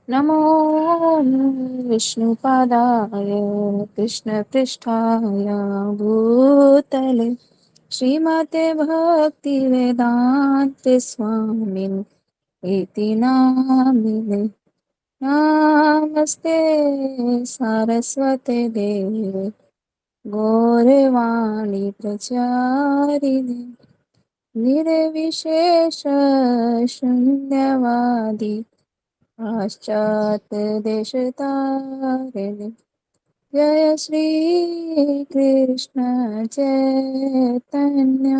नमो विष्णुपादाय कृष्णपृष्ठाय भूतले श्रीमते भक्तिवेदान्त स्वामिन् इति नामिने। नमस्ते सारस्वते देवे गौरवाणी प्रचारिणे निर्विशेष शून्यवादी पाश्चात्यदेशतारिणे। जय श्री कृष्ण चैतन्य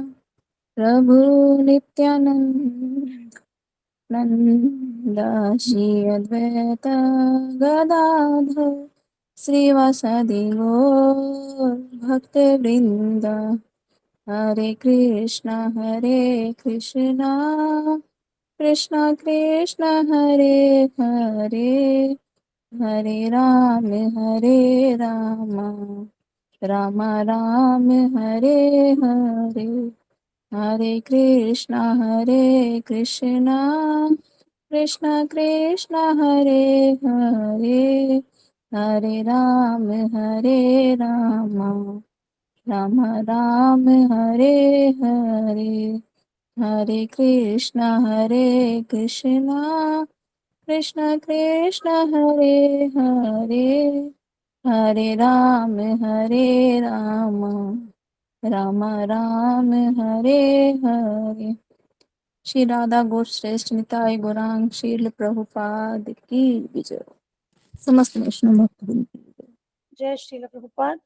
प्रभु नित्यानंद नंद श्री अद्वैत गदाधर श्रीवासदि गौर भक्तवृंद। हरे कृष्णा कृष्णा कृष्ण हरे हरे हरे राम राम राम हरे हरे। हरे कृष्णा कृष्णा कृष्णा हरे हरे हरे राम राम राम हरे हरे। हरे कृष्णा कृष्णा कृष्णा हरे हरे हरे राम राम राम हरे हरे। श्री राधा गोस्वामी श्रेष्ठ निताई गौरांग शील प्रभुपाद की विजय। समस्त वैष्णव भक्तवृंद की विजय। जय श्रील प्रभुपाद।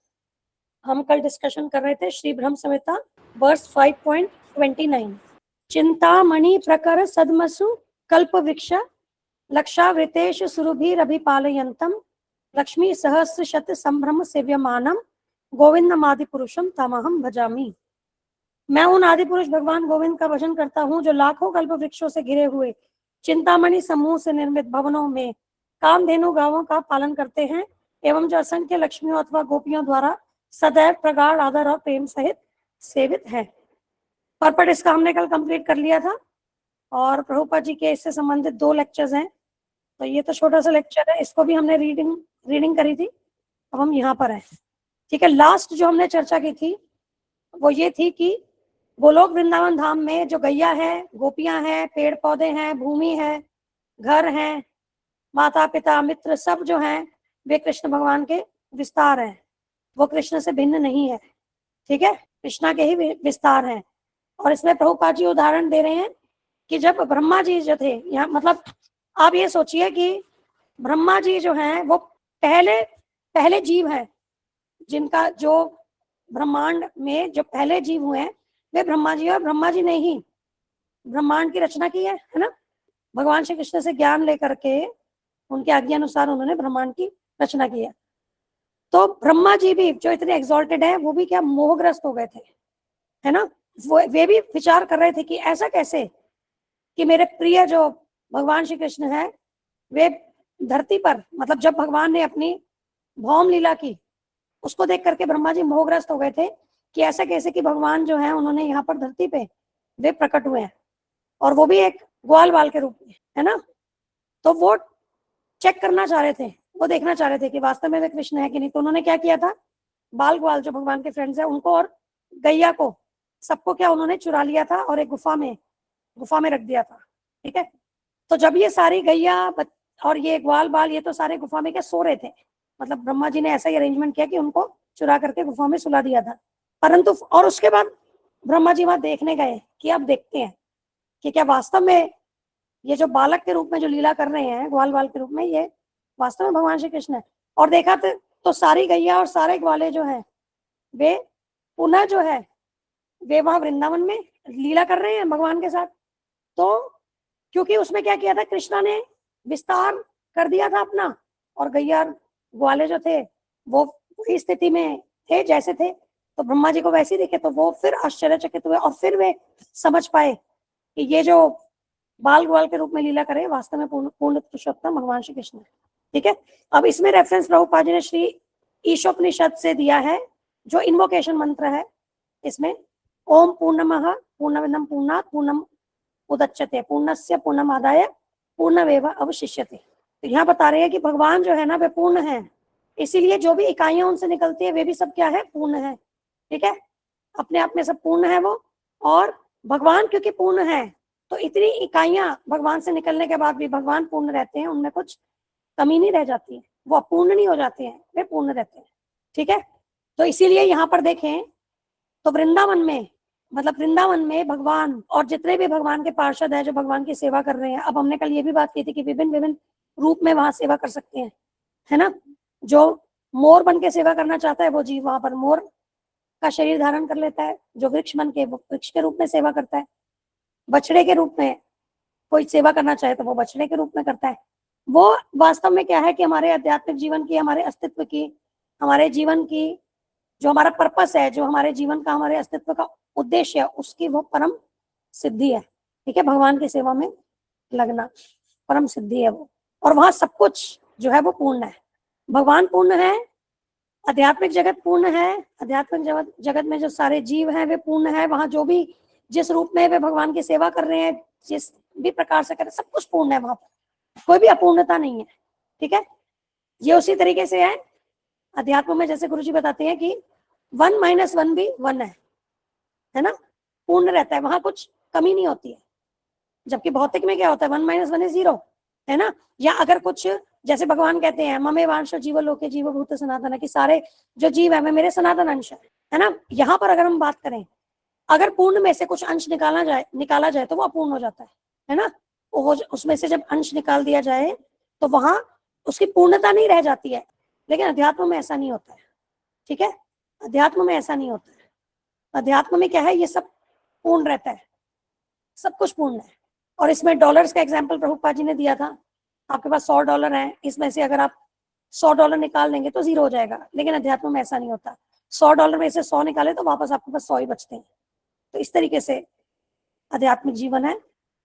हम कल डिस्कशन कर रहे थे श्री ब्रह्म संहिता वर्स 5.29। चिंतामणि प्रकर सद्मसु कल्प वृक्ष लक्षावृतेश सुरभिरभिपालयन्तम लक्ष्मी सहस्र शत संभ्रम सेव्यमानम गोविंदमादि पुरुषम तमहम भजामि। मैं उन आदि पुरुष भगवान गोविंद का भजन करता हूँ जो लाखों कल्प वृक्षों से घिरे हुए चिंतामणि समूह से निर्मित भवनों में कामधेनु गांवों का पालन करते हैं एवं जो असंख्य लक्ष्मियों अथवा गोपियों द्वारा सदैव प्रगाढ़ आदर और प्रेम सहित सेवित है। पर्पट इसका हमने कल कंप्लीट कर लिया था और प्रभुपाद जी के इससे संबंधित 2 लेक्चर्स हैं। तो ये तो छोटा सा लेक्चर है, इसको भी हमने रीडिंग करी थी। अब हम यहाँ पर है, ठीक है। लास्ट जो हमने चर्चा की थी वो ये थी कि गोलोक वृंदावन धाम में जो गैया है, गोपियां हैं, पेड़ पौधे हैं, भूमि है, घर है, माता पिता मित्र सब जो हैं वे कृष्ण भगवान के विस्तार हैं। वो कृष्ण से भिन्न नहीं है, ठीक है, कृष्णा के ही विस्तार हैं। और इसमें प्रभुपाद जी उदाहरण दे रहे हैं कि जब ब्रह्मा जी जो थे, यहाँ मतलब आप ये सोचिए कि ब्रह्मा जी जो हैं वो पहले जीव हैं, जिनका जो ब्रह्मांड में जो पहले जीव हुए हैं वे ब्रह्मा जी, और ब्रह्मा जी ने ही ब्रह्मांड की रचना की है ना। भगवान श्री कृष्ण से ज्ञान लेकर के उनके आज्ञा अनुसार उन्होंने ब्रह्मांड की रचना की है। तो ब्रह्मा जी भी जो इतने एग्जॉल्टेड है वो भी क्या मोहग्रस्त हो गए थे, है ना। वे भी विचार कर रहे थे कि ऐसा कैसे कि मेरे प्रिय जो भगवान श्री कृष्ण है वे धरती पर, मतलब जब भगवान ने अपनी भौम लीला की उसको देख करके ब्रह्मा जी मोहग्रस्त हो गए थे कि ऐसा कैसे कि भगवान जो है उन्होंने यहाँ पर धरती पे वे प्रकट हुए हैं, और वो भी एक ग्वाल बाल के रूप में, है ना। तो वो चेक करना चाह रहे थे, वो देखना चाह रहे थे कि वास्तव में वे कृष्ण है कि नहीं। तो उन्होंने क्या किया था, बाल ग्वाल जो भगवान के फ्रेंड्स है उनको और गैया को सबको क्या उन्होंने चुरा लिया था और एक गुफा में रख दिया था, ठीक है। तो जब ये सारी गैया और ये ग्वाल बाल ये तो सारे गुफा में क्या सो रहे थे, मतलब ब्रह्मा जी ने ऐसा ही अरेंजमेंट किया कि उनको चुरा करके गुफा में सुला दिया था। परंतु और उसके बाद ब्रह्मा जी वहां देखने गए कि अब देखते हैं कि क्या वास्तव में ये जो बालक के रूप में जो लीला कर रहे हैं ग्वाल बाल के रूप में, ये वास्तव में भगवान श्री कृष्ण है। और देखा तो सारी गैया और सारे ग्वाले जो है वे पुनः जो है वे वहां वृंदावन में लीला कर रहे हैं भगवान के साथ। तो क्योंकि उसमें क्या किया था, कृष्णा ने विस्तार कर दिया था अपना, और गैया ग्वाले जो थे वो वही स्थिति में थे जैसे थे। तो ब्रह्मा जी को वैसे दिखे तो वो फिर आश्चर्यचकित हुए और फिर वे समझ पाए कि ये जो बाल ग्वाल के रूप में लीला करे वास्तव में पूर्ण पुरुषोत्तम भगवान श्री कृष्ण है, ठीक है। अब इसमें रेफरेंस प्रभुपाद जी ने श्री ईशोपनिषद से दिया है, जो इन्वोकेशन मंत्र है इसमें, ओम पूर्णमः पूर्णमिदं पूर्णात् पूर्णम उदच्यते पूर्णस्य पूर्णमादाय पूर्णमेव अवशिष्यते, तो यहाँ बता रहे हैं कि भगवान जो है ना वे पूर्ण है, इसीलिए जो भी इकाइयां उनसे निकलती है वे भी सब क्या है, पूर्ण है। ठीक है, अपने आप में सब पूर्ण है वो। और भगवान क्योंकि पूर्ण है तो इतनी इकाइयां भगवान से निकलने के बाद भी भगवान पूर्ण रहते हैं, उनमें कुछ कमी नहीं रह जाती है, वो अपूर्ण नहीं हो जाते हैं, वे पूर्ण रहते हैं। ठीक है, तो इसीलिए यहाँ पर देखें तो वृंदावन में, मतलब वृंदावन में भगवान और जितने भी भगवान के पार्षद हैं जो भगवान की सेवा कर रहे हैं, अब हमने कल ये भी बात की थी कि विभिन्न विभिन्न रूप में वहां सेवा कर सकते हैं, है ना। जो मोर बन के सेवा करना चाहता है वो जीव वहां पर मोर का शरीर धारण कर लेता है, जो वृक्ष बन के वृक्ष के रूप में सेवा करता है, बछड़े के रूप में कोई सेवा करना चाहे तो वो बछड़े के रूप में करता है। वो वास्तव में क्या है कि हमारे आध्यात्मिक जीवन की, हमारे अस्तित्व की, हमारे जीवन की जो हमारा पर्पस है, जो हमारे जीवन का, हमारे अस्तित्व का उद्देश्य है, उसकी वो परम सिद्धि है। ठीक है, भगवान की सेवा में लगना परम सिद्धि है वो। और वहां सब कुछ जो है वो पूर्ण है, भगवान पूर्ण है, आध्यात्मिक जगत पूर्ण है, आध्यात्मिक जगत में जो सारे जीव हैं वे पूर्ण है, वहां जो भी जिस रूप में वे भगवान की सेवा कर रहे हैं, जिस भी प्रकार से कर रहे हैं, सब कुछ पूर्ण है, वहां पर कोई भी अपूर्णता नहीं है। ठीक है, ये उसी तरीके से है अध्यात्म में, जैसे गुरुजी बताते हैं कि 1 - 1 भी 1 है ना, पूर्ण रहता है, वहां कुछ कमी नहीं होती है। जबकि भौतिक में क्या होता है, 1 - 1 is 0, है ना। या अगर कुछ जैसे भगवान कहते हैं ममे वांश जीव लोके जीव भूत सनातन, कि सारे जो जीव है वे मेरे सनातन अंश है ना। यहाँ पर अगर हम बात करें, अगर पूर्ण में से कुछ अंश निकाला जाए तो वो अपूर्ण हो जाता है ना। उसमें से जब अंश निकाल दिया जाए तो वहां उसकी पूर्णता नहीं रह जाती है, लेकिन अध्यात्म में ऐसा नहीं होता है। ठीक है, अध्यात्म में ऐसा नहीं होता है। अध्यात्म में क्या है, ये सब पूर्ण रहता है, सब कुछ पूर्ण है। और इसमें डॉलर्स का एग्जाम्पल प्रभुपाद जी ने दिया था, आपके पास $100 है, इसमें से अगर आप $100 निकाल देंगे तो 0 हो जाएगा, लेकिन अध्यात्म में ऐसा नहीं होता। $100 में से 100 निकाले तो वापस आपके पास 100 ही बचते हैं। तो इस तरीके से आध्यात्मिक जीवन है,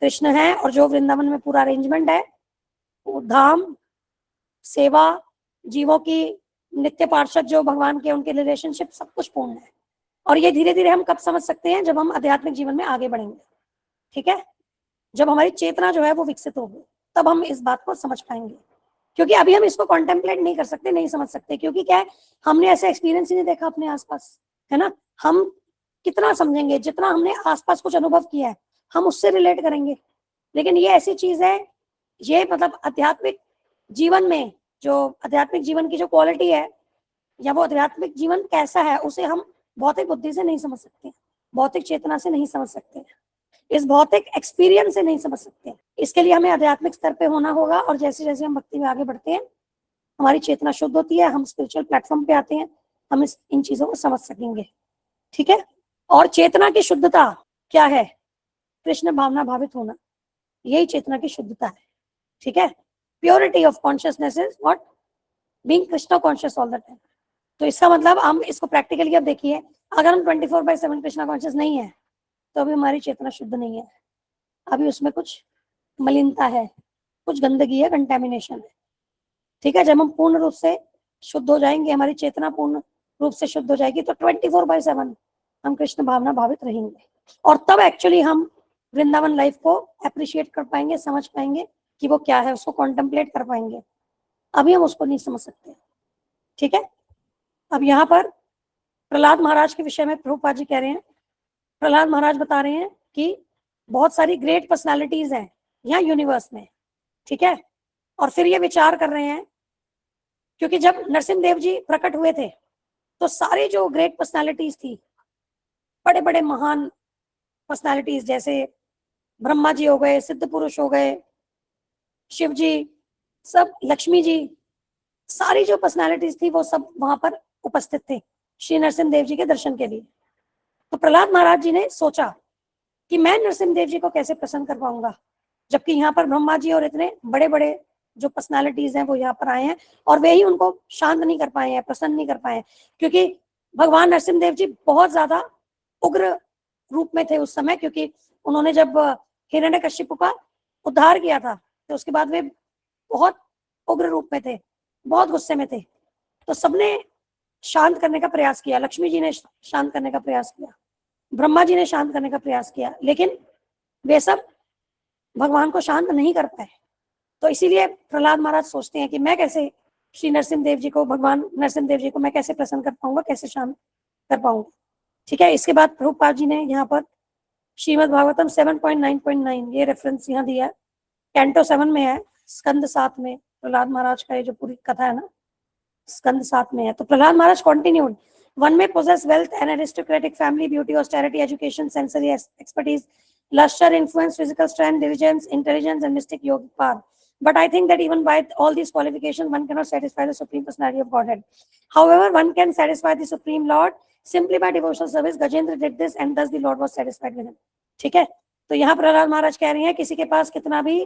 कृष्ण है, और जो वृंदावन में पूरा अरेंजमेंट है, वो धाम, सेवा, जीवों की नित्य पार्षद जो भगवान के, उनके रिलेशनशिप, सब कुछ पूर्ण है। और ये धीरे धीरे हम कब समझ सकते हैं, जब हम आध्यात्मिक जीवन में आगे बढ़ेंगे। ठीक है, जब हमारी चेतना जो है वो विकसित होगी, तब हम इस बात को समझ पाएंगे। क्योंकि अभी हम इसको कॉन्टेम्पलेट नहीं कर सकते, नहीं समझ सकते, क्योंकि क्या है, हमने ऐसे एक्सपीरियंस ही नहीं देखा अपने आसपास, है ना। हम कितना समझेंगे, जितना हमने आसपास कुछ अनुभव किया है हम उससे रिलेट करेंगे। लेकिन ये ऐसी चीज है, ये मतलब आध्यात्मिक जीवन में, जो आध्यात्मिक जीवन की जो क्वालिटी है, या वो आध्यात्मिक जीवन कैसा है, उसे हम भौतिक बुद्धि से नहीं समझ सकते, भौतिक चेतना से नहीं समझ सकते, इस भौतिक एक्सपीरियंस से नहीं समझ सकते। इसके लिए हमें आध्यात्मिक स्तर पे होना होगा, और जैसे जैसे हम भक्ति में आगे बढ़ते हैं, हमारी चेतना शुद्ध होती है, हम स्पिरिचुअल प्लेटफॉर्म पे आते हैं, हम इन चीजों को समझ सकेंगे। ठीक है, और चेतना की शुद्धता क्या है, कृष्ण भावना भावित होना, यही चेतना की शुद्धता है। ठीक है, purity of consciousness is what, being Krishna conscious all the time. तो इसका मतलब हम इसको प्रैक्टिकली अब देखिए, अगर हम 24/7 कृष्णा कॉन्शियस नहीं है तो अभी हमारी चेतना शुद्ध नहीं है, अभी उसमें कुछ मलिनता है, कुछ गंदगी है, कंटेमिनेशन है। ठीक है, जब हम पूर्ण रूप से शुद्ध हो जाएंगे, हमारी चेतना पूर्ण रूप से शुद्ध हो जाएगी, तो 24/7 हम कृष्ण भावना भावित रहेंगे, और तब एक्चुअली हम वृंदावन लाइफ को अप्रिशिएट कर पाएंगे, समझ पाएंगे कि वो क्या है, उसको कॉन्टेम्पलेट कर पाएंगे। अभी हम उसको नहीं समझ सकते। ठीक है, अब यहाँ पर प्रहलाद महाराज के विषय में प्रभुपाद जी कह रहे हैं, प्रहलाद महाराज बता रहे हैं कि बहुत सारी ग्रेट पर्सनालिटीज हैं यहाँ यूनिवर्स में। ठीक है, और फिर ये विचार कर रहे हैं, क्योंकि जब नरसिंह देव जी प्रकट हुए थे तो सारी जो ग्रेट पर्सनालिटीज थी, बड़े बड़े महान पर्सनालिटीज, जैसे ब्रह्मा जी हो गए, सिद्ध पुरुष हो गए, शिव जी, सब, लक्ष्मी जी, सारी जो पर्सनालिटीज थी वो सब वहां पर उपस्थित थे श्री नरसिंह देव जी के दर्शन के लिए। तो प्रहलाद महाराज जी ने सोचा कि मैं नरसिंह देव जी को कैसे प्रसन्न कर पाऊंगा, जबकि यहाँ पर ब्रह्मा जी और इतने बड़े बड़े जो पर्सनालिटीज हैं वो यहाँ पर आए हैं, और वे ही उनको शांत नहीं कर पाए हैं, प्रसन्न नहीं कर पाए हैं, क्योंकि भगवान नरसिंह देव जी बहुत ज्यादा उग्र रूप में थे उस समय, क्योंकि उन्होंने जब हिरण्यकशिपु का उद्धार किया था तो उसके बाद वे बहुत उग्र रूप में थे, बहुत गुस्से में थे। तो सबने शांत करने का प्रयास किया, लक्ष्मी जी ने शांत करने का प्रयास किया, ब्रह्मा जी ने शांत करने का प्रयास किया, लेकिन वे सब भगवान को शांत नहीं कर पाए। तो इसीलिए प्रहलाद महाराज सोचते हैं कि मैं कैसे श्री नरसिम्हदेव जी को, भगवान नरसिम्हदेव जी को मैं कैसे प्रसन्न कर पाऊंगा, कैसे शांत कर पाऊंगा। ठीक है, इसके बाद प्रभुपाद जी ने यहाँ पर श्रीमद् भागवतम 7.9.9 ये रेफरेंस यहाँ दिया है, कैंटो 7 में है, स्कंद 7 में प्रहलाद महाराज का ये जो पूरी कथा है ना, स्कंद 7 में है। तो प्रहलाद महाराज continued, one may possess wealth and aristocratic family, beauty, austerity, education, sensory expertise, luster, influence, physical strength, diligence, intelligence, and mystic yogic power. But I think that even by all these qualifications, one cannot satisfy the Supreme Personality of Godhead. However, one can satisfy the Supreme Lord simply by devotional service. Gajendra did this, and thus the Lord was satisfied with him. ठीक है, तो यहाँ प्रहलाद महाराज कह रहे हैं किसी के पास कितना भी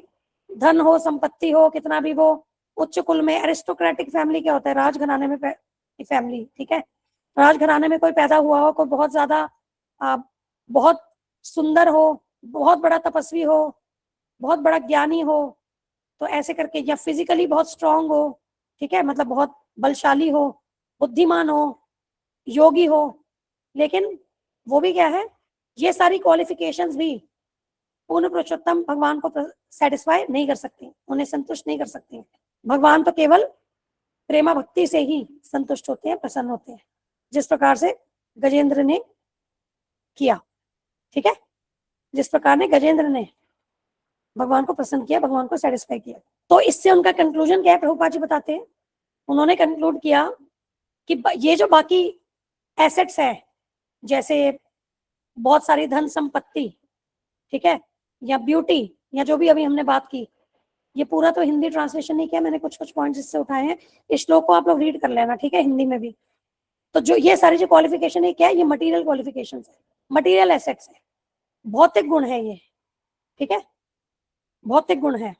धन हो, संपत्ति हो, कितना भी वो उच्च कुल में, एरिस्टोक्रेटिक फैमिली क्या होता है, राजघराने में फैमिली, ठीक है, राजघराने में कोई पैदा हुआ हो, कोई बहुत ज्यादा बहुत सुंदर हो, बहुत बड़ा तपस्वी हो, बहुत बड़ा ज्ञानी हो, तो ऐसे करके, या फिजिकली बहुत स्ट्रांग हो, ठीक है, मतलब बहुत बलशाली हो, बुद्धिमान हो, योगी हो, लेकिन वो भी क्या है, ये सारी क्वालिफिकेशंस भी पूर्ण पुरुषोत्तम भगवान को सेटिस्फाई नहीं कर सकती, उन्हें संतुष्ट नहीं कर सकती। भगवान तो केवल प्रेमा भक्ति से ही संतुष्ट होते हैं, प्रसन्न होते हैं, जिस प्रकार से गजेंद्र ने किया। ठीक है, जिस प्रकार ने गजेंद्र ने भगवान को प्रसन्न किया, भगवान को सेटिस्फाई किया। तो इससे उनका कंक्लूजन क्या है, प्रभुपाद जी बताते हैं, उन्होंने कंक्लूड किया कि ये जो बाकी एसेट्स है, जैसे बहुत सारी धन संपत्ति, ठीक है, या ब्यूटी, या जो भी अभी हमने बात की, ये पूरा तो हिंदी ट्रांसलेशन नहीं किया मैंने, कुछ कुछ पॉइंट्स इससे उठाए हैं, इस श्लोक को आप लोग रीड कर लेना, ठीक है, हिंदी में भी। तो जो ये सारी जो क्वालिफिकेशन है क्या है, ये मटेरियल क्वालिफिकेशंस है, मटेरियल एसेट्स है, भौतिक गुण है ये, ठीक है, भौतिक गुण है।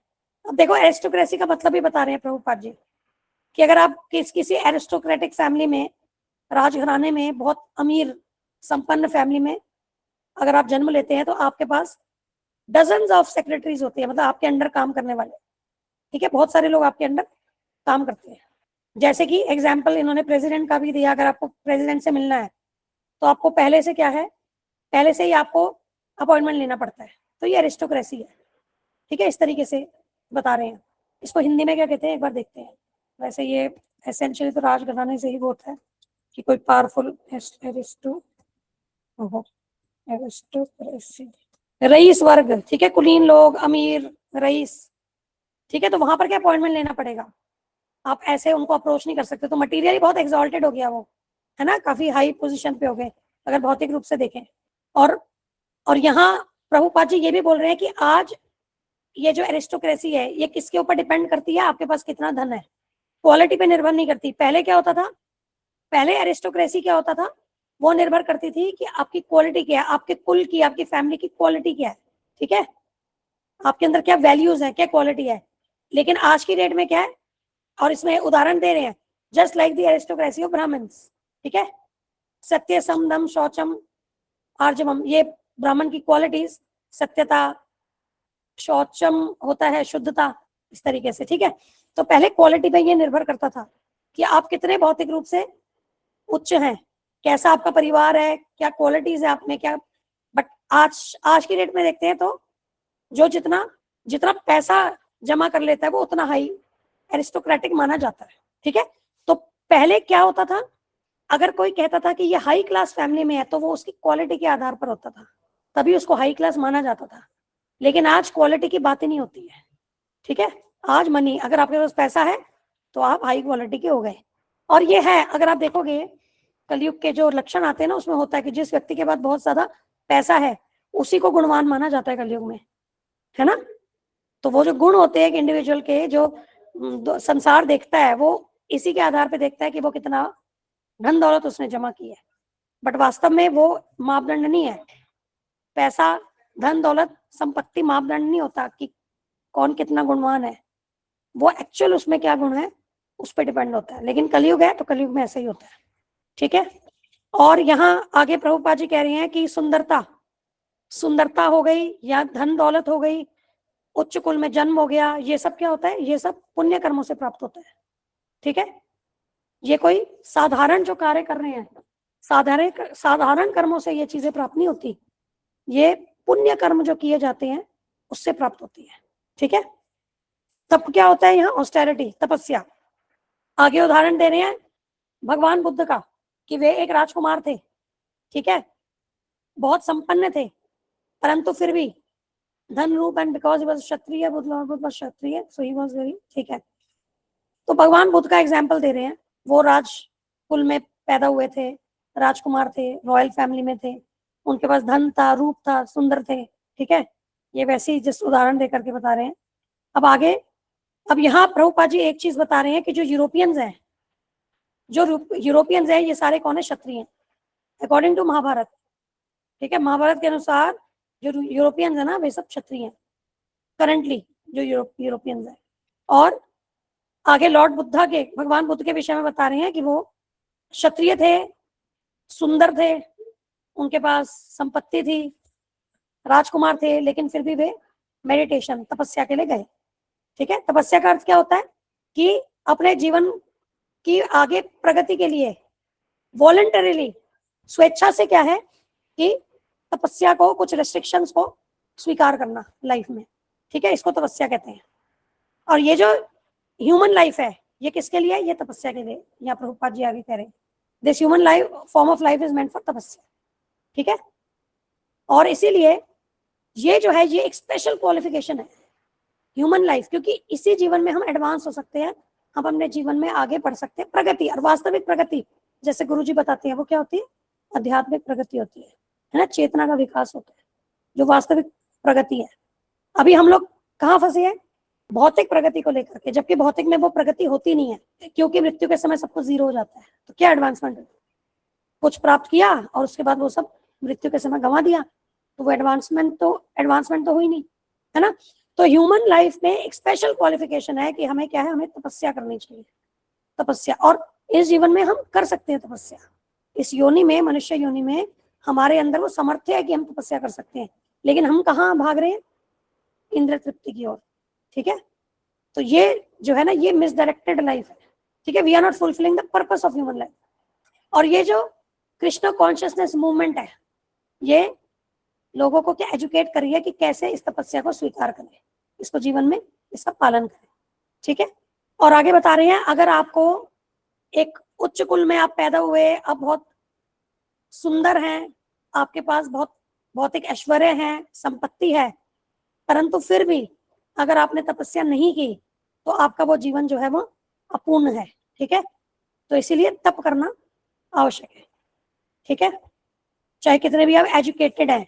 अब देखो एरिस्टोक्रेसी का मतलब ही बता रहे हैं प्रभुपाद जी कि अगर आप किसी एरिस्टोक्रेटिक फैमिली में, राजघराने में, बहुत अमीर संपन्न फैमिली में अगर आप जन्म लेते हैं, तो आपके पास डजन्स ऑफ सेक्रेटरीज होते हैं, मतलब आपके अंडर काम करने वाले, ठीक है, बहुत सारे लोग आपके अंडर काम करते हैं। जैसे कि एग्जाम्पल इन्होंने प्रेसिडेंट का भी दिया, अगर आपको प्रेसिडेंट से मिलना है तो आपको पहले से क्या है, पहले से ही आपको अपॉइंटमेंट लेना पड़ता है, तो ये एरिस्टोक्रेसी है, ठीक है, इस तरीके से बता रहे हैं। इसको हिंदी में क्या कहते हैं एक बार देखते हैं। वैसे ये एसेंशियली तो राजघराने से ही होता है कि कोई पावरफुल एरिस्टोक्रेसी, रईस वर्ग, ठीक है, कुलीन लोग, अमीर, रईस, ठीक है, तो वहां पर क्या अपॉइंटमेंट लेना पड़ेगा, आप ऐसे उनको अप्रोच नहीं कर सकते। तो मटेरियली बहुत एक्सॉल्टेड हो गया वो, है ना, काफी हाई पोजीशन पे हो गए अगर भौतिक रूप से देखें। और यहाँ प्रभुपाद जी ये भी बोल रहे हैं कि आज ये जो एरिस्टोक्रेसी है, ये किसके ऊपर डिपेंड करती है, आपके पास कितना धन है, क्वालिटी पे निर्भर नहीं करती। पहले क्या होता था, पहले एरिस्टोक्रेसी क्या होता था, वो निर्भर करती थी कि आपकी क्वालिटी क्या है, आपके कुल की, आपकी फैमिली की क्वालिटी क्या है, ठीक है, आपके अंदर क्या वैल्यूज है, क्या क्वालिटी है। लेकिन आज की डेट में क्या है, और इसमें उदाहरण दे रहे हैं, just like the aristocracy of Brahmins, ठीक है, सत्य, समदम, शौचम, आर्जवम, ये ब्राह्मण की क्वालिटीज, सत्यता, शौचम होता है शुद्धता, इस तरीके से, ठीक है। तो पहले क्वालिटी पे ये निर्भर करता था कि आप कितने भौतिक रूप से उच्च हैं, कैसा आपका परिवार है, क्या क्वालिटीज है आप में, क्या। बट आज की डेट में देखते हैं तो जो जितना पैसा जमा कर लेता है वो उतना हाई एरिस्टोक्रेटिक माना जाता है, ठीक है। तो पहले क्या होता था, अगर कोई कहता था कि ये हाई क्लास फैमिली में है तो वो उसकी क्वालिटी के आधार पर होता था, तभी उसको हाई क्लास माना जाता था। लेकिन आज क्वालिटी की बात ही नहीं होती है, ठीक है। आज मनी, अगर आपके पास पैसा है तो आप हाई क्वालिटी के हो गए। और ये है, अगर आप देखोगे कलयुग के जो लक्षण आते हैं ना, उसमें होता है कि जिस व्यक्ति के पास बहुत ज्यादा पैसा है उसी को गुणवान माना जाता है कलयुग में, है ना। तो वो जो गुण होते हैं इंडिविजुअल के, जो संसार देखता है वो इसी के आधार पे देखता है कि वो कितना धन दौलत उसने जमा की है। बट वास्तव में वो मापदंड नहीं है, पैसा, धन दौलत, संपत्ति मापदंड नहीं होता कि कौन कितना गुणवान है, वो एक्चुअल उसमें क्या गुण है उस पर डिपेंड होता है। लेकिन कलयुग है तो कलयुग में ऐसा ही होता है, ठीक है। और यहाँ आगे प्रभुपाद जी कह रहे हैं कि सुंदरता हो गई या धन दौलत हो गई, उच्च कुल में जन्म हो गया, ये सब क्या होता है, ये सब पुण्य कर्मों से प्राप्त होता है, ठीक है। ये कोई साधारण जो कार्य कर रहे हैं, साधारण कर्मों से ये चीजें प्राप्त नहीं होती, ये पुण्य कर्म जो किए जाते हैं उससे प्राप्त होती है, ठीक है। तप क्या होता है यहाँ? ऑस्टेरिटी, तपस्या। आगे उदाहरण दे रहे हैं भगवान बुद्ध का कि वे एक राजकुमार थे, ठीक है, बहुत संपन्न थे, परंतु फिर भी धन रूप, and because he was Kshatriya, Buddha was Kshatriya, so he was very, ठीक है। तो भगवान बुद्ध का एग्जाम्पल दे रहे हैं, वो राज कुल में पैदा हुए थे, राजकुमार थे, रॉयल फैमिली में थे, उनके पास धन था, रूप था, सुंदर थे, ठीक है। ये वैसे ही जिस उदाहरण दे करके बता रहे हैं। अब आगे, अब यहाँ प्रभुपाद जी एक चीज बता रहे हैं कि जो यूरोपियंस हैं, ये सारे कौन है? क्षत्रिय हैं, अकॉर्डिंग टू महाभारत, ठीक है। महाभारत के अनुसार जो यूरोपियंस है ना, वे सब क्षत्रिय हैं करंटली, जो यूरोपियंस है। और आगे लॉर्ड बुद्धा के, भगवान बुद्ध के विषय में बता रहे हैं कि वो क्षत्रिय थे, सुंदर थे, उनके पास संपत्ति थी, राजकुमार थे, लेकिन फिर भी वे मेडिटेशन, तपस्या के लिए गए, ठीक है। तपस्या का अर्थ क्या होता है? कि अपने जीवन की आगे प्रगति के लिए वॉलंटरीली, स्वेच्छा से, क्या है कि तपस्या को, कुछ रेस्ट्रिक्शंस को स्वीकार करना लाइफ में, ठीक है, इसको तपस्या कहते हैं। और ये जो ह्यूमन लाइफ है, ये किसके लिए है? ये तपस्या के लिए। यहाँ प्रभुपाद जी आगे कह रहे हैं, this human life, form of life is meant for तपस्या, ठीक है। और इसीलिए ये जो है, ये एक स्पेशल क्वालिफिकेशन है ह्यूमन लाइफ, क्योंकि इसी जीवन में हम एडवांस हो सकते हैं, हम अपने जीवन में आगे बढ़ सकते हैं। प्रगति, और वास्तविक प्रगति, जैसे गुरुजी बताते हैं, वो क्या होती है? आध्यात्मिक प्रगति होती है ना, चेतना का विकास होता है, जो वास्तविक प्रगति है। अभी हम लोग कहाँ फंसे हैं? भौतिक प्रगति को लेकर के, जबकि भौतिक में वो प्रगति होती नहीं है, क्योंकि मृत्यु के समय सब कुछ जीरो हो जाता है। तो क्या एडवांसमेंट है? कुछ प्राप्त किया और उसके बाद वो सब मृत्यु के समय गंवा दिया, तो वो एडवांसमेंट तो हुई नहीं, है ना। तो ह्यूमन लाइफ में एक स्पेशल क्वालिफिकेशन है कि हमें क्या है? हमें तपस्या करनी चाहिए, तपस्या। और इस जीवन में हम कर सकते हैं तपस्या, इस योनि में, मनुष्य योनि में हमारे अंदर वो सामर्थ्य है कि हम तपस्या कर सकते हैं। लेकिन हम कहाँ भाग रहे हैं? इंद्र तृप्ति की ओर, ठीक है। तो ये जो है ना, ये मिसडायरेक्टेड लाइफ है, ठीक है। We are not fulfilling the purpose of human life. और ये जो कृष्ण कॉन्शियसनेस मूवमेंट है, ये लोगों को क्या एजुकेट करिए कि कैसे इस तपस्या को स्वीकार करें, इसको जीवन में इसका पालन करें, ठीक है। और आगे बता रहे हैं, अगर आपको एक उच्च कुल में आप पैदा हुए, आप बहुत सुंदर हैं, आपके पास बहुत भौतिक ऐश्वर्य है, संपत्ति है, परंतु फिर भी अगर आपने तपस्या नहीं की, तो आपका वो जीवन जो है वो अपूर्ण है, ठीक है। तो इसीलिए तप करना आवश्यक है, ठीक है, चाहे कितने भी आप एजुकेटेड हैं।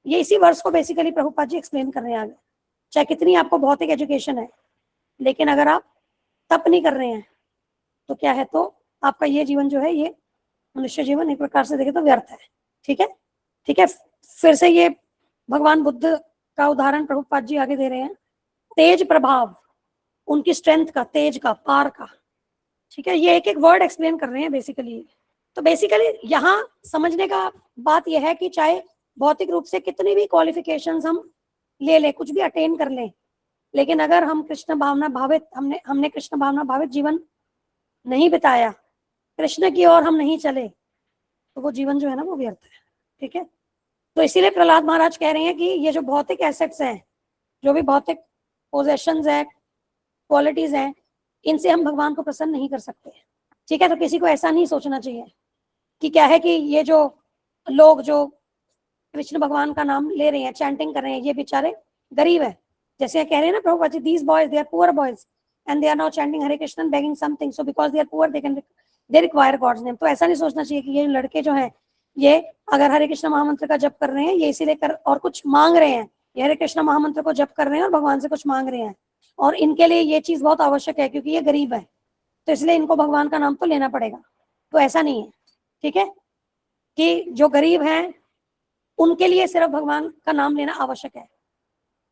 ये इसी वर्ष को बेसिकली प्रभुपाद जी एक्सप्लेन कर रहे हैं आगे। चाहे कितनी आपको भौतिक एजुकेशन है, लेकिन अगर आप तप नहीं कर रहे हैं, तो क्या है? तो आपका ये जीवन जो है, ये मनुष्य जीवन एक प्रकार से देखे तो व्यर्थ है, ठीक है, ठीक है। फिर से ये भगवान बुद्ध का उदाहरण प्रभुपाद जी आगे दे रहे हैं, तेज प्रभाव, उनकी स्ट्रेंथ का, तेज का, पार का, ठीक है। ये एक एक वर्ड एक्सप्लेन कर रहे हैं बेसिकली। तो बेसिकली यहाँ समझने का बात यह है कि चाहे भौतिक रूप से कितनी भी क्वालिफिकेशंस हम ले लें, कुछ भी अटेन कर लें, लेकिन अगर हम कृष्ण भावना भावित, हमने कृष्ण भावना भावित जीवन नहीं बिताया, कृष्ण की ओर हम नहीं चले, तो वो जीवन जो है ना, वो व्यर्थ है, ठीक है। तो इसीलिए प्रहलाद महाराज कह रहे हैं कि ये जो भौतिक एसेट्स हैं, जो भी भौतिक पोजेशंस है, क्वालिटीज हैं, इनसे हम भगवान को प्रसन्न नहीं कर सकते, ठीक है। तो किसी को ऐसा नहीं सोचना चाहिए कि क्या है कि ये जो लोग जो कृष्ण भगवान का नाम ले रहे हैं, चैंटिंग कर रहे हैं, ये बेचारे गरीब है। जैसे कह रहे हैं ना Prabhupada ji, these boys they are poor boys and they are now chanting Hare Krishna begging something, so because they are poor they require God's name. तो ऐसा नहीं सोचना चाहिए कि ये लड़के जो हैं, ये अगर हरे कृष्ण महामंत्र का जप कर रहे हैं, ये इसीलिए कर और कुछ मांग रहे हैं, ये हरे कृष्ण महामंत्र को जप कर रहे हैं और भगवान से कुछ मांग रहे हैं, और इनके लिए ये चीज बहुत आवश्यक है क्योंकि ये गरीब है, तो इसलिए इनको भगवान का नाम तो लेना पड़ेगा। तो ऐसा नहीं है, ठीक है, कि जो गरीब हैं उनके लिए सिर्फ भगवान का नाम लेना आवश्यक है,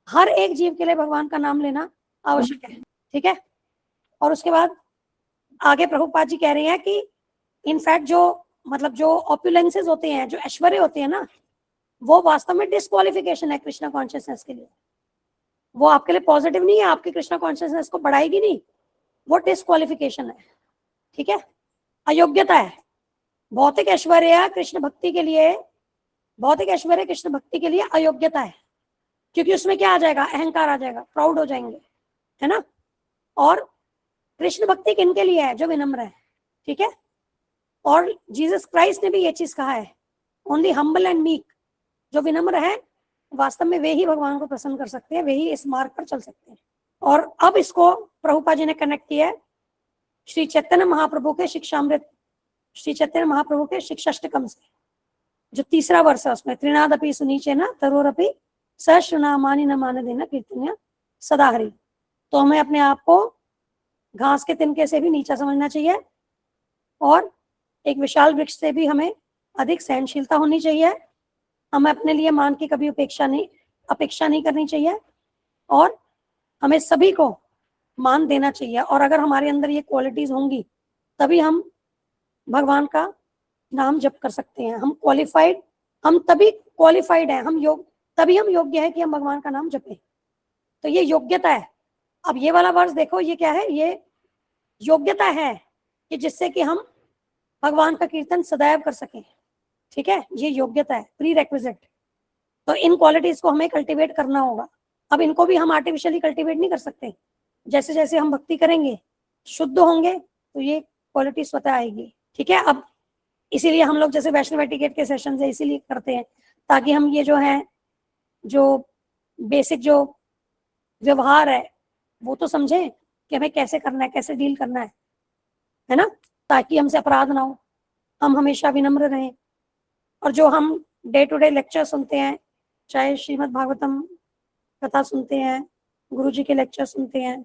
हर एक जीव के लिए भगवान का नाम लेना आवश्यक है, ठीक है। और उसके बाद आगे प्रभुपाद जी कह रहे हैं कि इनफैक्ट जो ऑपुलेंसेस होते हैं, जो ऐश्वर्य होते हैं ना, वो वास्तव में डिस्क्वालिफिकेशन है कृष्णा कॉन्शियसनेस के लिए। वो आपके लिए पॉजिटिव नहीं है, आपकी कृष्णा कॉन्शियसनेस को बढ़ाएगी नहीं, वो डिस्क्वालिफिकेशन है, ठीक है, अयोग्यता है। भौतिक ऐश्वर्य कृष्ण भक्ति के लिए, भौतिक ऐश्वर्य कृष्ण भक्ति के लिए अयोग्यता है, क्योंकि उसमें क्या आ जाएगा? अहंकार आ जाएगा, प्राउड हो जाएंगे, है ना। और कृष्ण भक्ति किनके लिए है? जो विनम्र है, ठीक है। और जीसस क्राइस्ट ने भी ये चीज कहा है, ओनली हम्बल एंड मीक, जो विनम्र है वास्तव में वे ही भगवान को प्रसन्न कर सकते हैं, वे ही इस मार्ग पर चल सकते हैं। और अब इसको प्रभुपाद जी ने कनेक्ट किया है श्री चैतन्य महाप्रभु के शिक्षामृत, श्री चैतन्य महाप्रभु के शिक्षाष्टकम से, जो तीसरा वर्ष है उसमें, त्रिनादपि सुनीचेन तरोरपि सहस्रनामानि न मानदेन कीर्तन्य सदा हरि। तो हमें अपने आप को घास के तिनके से भी नीचा समझना चाहिए और एक विशाल वृक्ष से भी हमें अधिक सहनशीलता होनी चाहिए। हमें अपने लिए मान की कभी अपेक्षा नहीं करनी चाहिए और हमें सभी को मान देना चाहिए। और अगर हमारे अंदर ये क्वालिटीज होंगी तभी हम भगवान का नाम जप कर सकते हैं। हम तभी क्वालिफाइड हैं, तभी हम योग्य है कि हम भगवान का नाम जपें। तो ये योग्यता है। अब ये वाला वर्ष देखो, ये क्या है? ये योग्यता है कि जिससे कि हम भगवान का कीर्तन सदैव कर सकें, ठीक है। ये योग्यता है, प्री रेक्विजिट। तो इन क्वालिटीज को हमें कल्टीवेट करना होगा। अब इनको भी हम आर्टिफिशियली कल्टीवेट नहीं कर सकते। जैसे जैसे हम भक्ति करेंगे, शुद्ध होंगे, तो ये क्वालिटी स्वतः आएगी, ठीक है। अब इसीलिए हम लोग जैसे वैष्णव एटिकेट के सेशन है इसीलिए करते हैं, ताकि हम ये जो है, जो बेसिक जो व्यवहार है वो तो समझें कि हमें कैसे करना है, कैसे डील करना है ना, ताकि हमसे अपराध ना हो, हम हमेशा विनम्र रहें। और जो हम डे टू डे लेक्चर सुनते हैं, चाहे श्रीमद् भागवतम कथा सुनते हैं, गुरु जी के लेक्चर सुनते हैं,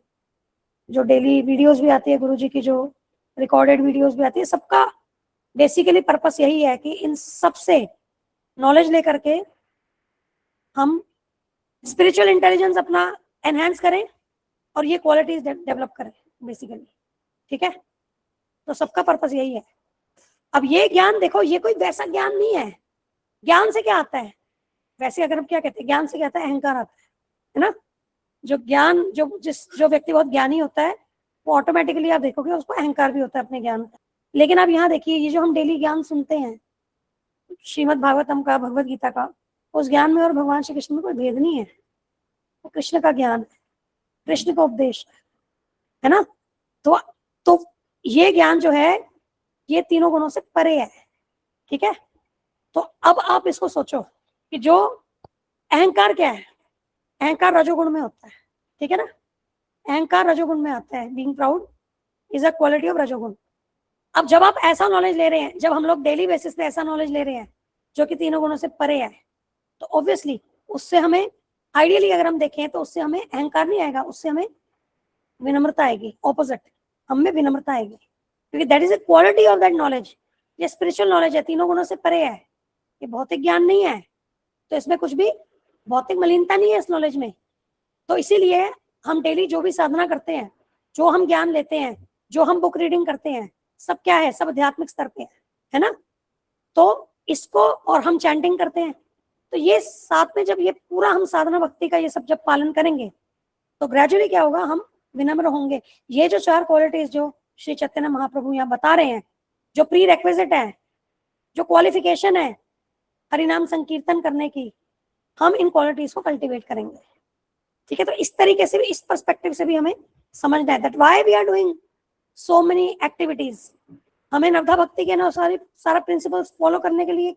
जो डेली वीडियोस भी आती है गुरु जी की, जो रिकॉर्डेड वीडियोस भी आती है, सबका बेसिकली पर्पस यही है कि इन सब से नॉलेज लेकर के हम स्पिरिचुअल इंटेलिजेंस अपना एनहांस करें और ये क्वालिटीज डेवलप करें बेसिकली, ठीक है। तो सबका पर्पस यही है। अब ये ज्ञान देखो, ये कोई वैसा ज्ञान नहीं है। ज्ञान से क्या आता है? वैसे अगर हम क्या कहते हैं, ज्ञान से क्या आता है? अहंकार आता है ना। जो व्यक्ति बहुत ज्ञानी होता है वो ऑटोमेटिकली आप देखोगे उसको अहंकार भी होता है अपने ज्ञान का। लेकिन अब यहाँ देखिए, ये जो हम डेली ज्ञान सुनते हैं श्रीमद् भागवतम का, भगवत गीता का, उस ज्ञान में और भगवान श्री कृष्ण में कोई भेद नहीं है। वो कृष्ण का ज्ञान है, कृष्ण का उपदेश है ना। तो ये ज्ञान जो है ये तीनों गुणों से परे है, ठीक है। तो अब आप इसको सोचो कि जो अहंकार क्या है? अहंकार रजोगुण में होता है, ठीक है ना। अहंकार रजोगुण में आता है। Being proud is a quality of रजोगुण। अब जब आप ऐसा नॉलेज ले रहे हैं, जब हम लोग डेली बेसिस पे ऐसा नॉलेज ले रहे हैं जो कि तीनों गुणों से परे है, तो ऑब्वियसली उससे हमें, आइडियली अगर हम देखें तो उससे हमें अहंकार नहीं आएगा, उससे हमें विनम्रता आएगी। ऑपोजिट, हम में विनम्रता आएगी, क्योंकि that is a quality of that knowledge. ये स्पिरिचुअल नॉलेज है, तीनों गुणों से परे है, ये भौतिक ज्ञान नहीं है। तो इसमें कुछ भी भौतिक मलिनता नहीं है इस नॉलेज में। तो इसीलिए हम डेली जो भी साधना करते हैं, जो हम ज्ञान लेते हैं, जो हम बुक रीडिंग करते हैं, सब क्या है? सब आध्यात्मिक स्तर पे है ना। तो इसको, और हम चैंटिंग करते हैं, तो ये साथ में जब ये पूरा हम साधना भक्ति का ये सब जब पालन करेंगे तो ग्रेजुअली क्या होगा? हम विनम्र होंगे। ये जो 4 क्वालिटीज जो श्री चैतन्य महाप्रभु यहाँ बता रहे हैं, जो प्री रेक्विजिट है, जो क्वालिफिकेशन है हरिनाम संकीर्तन करने की, हम इन क्वालिटीज को कल्टीवेट करेंगे, ठीक है। तो इस तरीके से भी, इस पर्सपेक्टिव से भी हमें समझना है that why we are doing so many activities. हमें नवधा भक्ति के अनुसार सारा प्रिंसिपल्स फॉलो करने के लिए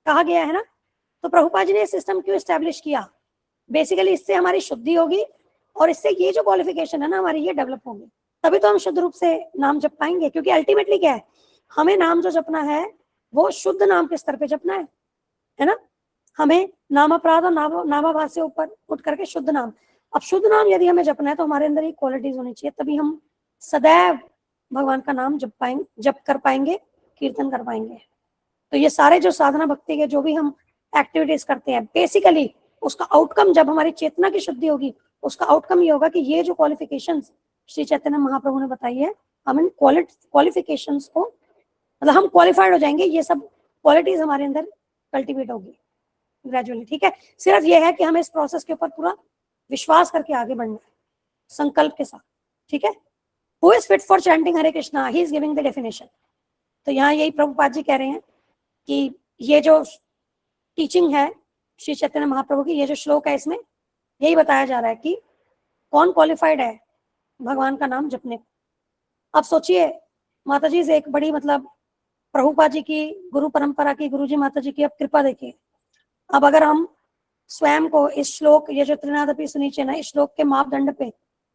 कहा गया है ना। तो प्रभुपाद जी ने सिस्टम क्यों एस्टेब्लिश किया? बेसिकली इससे हमारी शुद्धि होगी और इससे ये जो क्वालिफिकेशन है ना हमारी, ये डेवलप होगी, तभी तो हम शुद्ध रूप से नाम जप पाएंगे। क्योंकि अल्टीमेटली क्या है, हमें नाम जो जपना है वो शुद्ध नाम के स्तर पे जपना है ना। हमें नाम अपराध और नामाभास से ऊपर उठ करके शुद्ध नाम। अब शुद्ध नाम यदि हमें जपना है तो हमारे अंदर ये क्वालिटीज होनी चाहिए, तभी हम सदैव भगवान का नाम जप कर पाएंगे, कीर्तन कर पाएंगे। तो ये सारे जो साधना भक्ति के जो भी हम एक्टिविटीज करते हैं, बेसिकली उसका आउटकम, जब हमारी चेतना की शुद्धि होगी, उसका आउटकम ये होगा कि ये जो क्वालिफिकेशंस श्री चैतन्य महाप्रभु ने बताई है, हम इन क्वालिफिकेशंस को, मतलब हम क्वालिफाइड हो जाएंगे। ये सब क्वालिटीज हमारे अंदर कल्टीवेट होगी ग्रेजुअली, ठीक है। सिर्फ ये है कि हमें इस प्रोसेस के ऊपर पूरा विश्वास करके आगे बढ़ना है, संकल्प के साथ, ठीक है। Who is fit for chanting Hare Krishna, he is giving the definition. तो यहाँ यही प्रभुपाद जी कह रहे हैं कि ये जो टीचिंग है श्री चैतन्य महाप्रभु की, ये जो श्लोक है, इसमें यही बताया जा रहा है कि कौन क्वालिफाइड है भगवान का नाम जपने को। अब सोचिए माता जी से एक बड़ी मतलब प्रभुपाद जी की गुरु परंपरा की गुरु जी माता जी की अब कृपा देखिए। अब अगर हम स्वयं को इस श्लोक, ये जो त्रिनादपि सुनीचे ना, इस श्लोक के मापदंड पे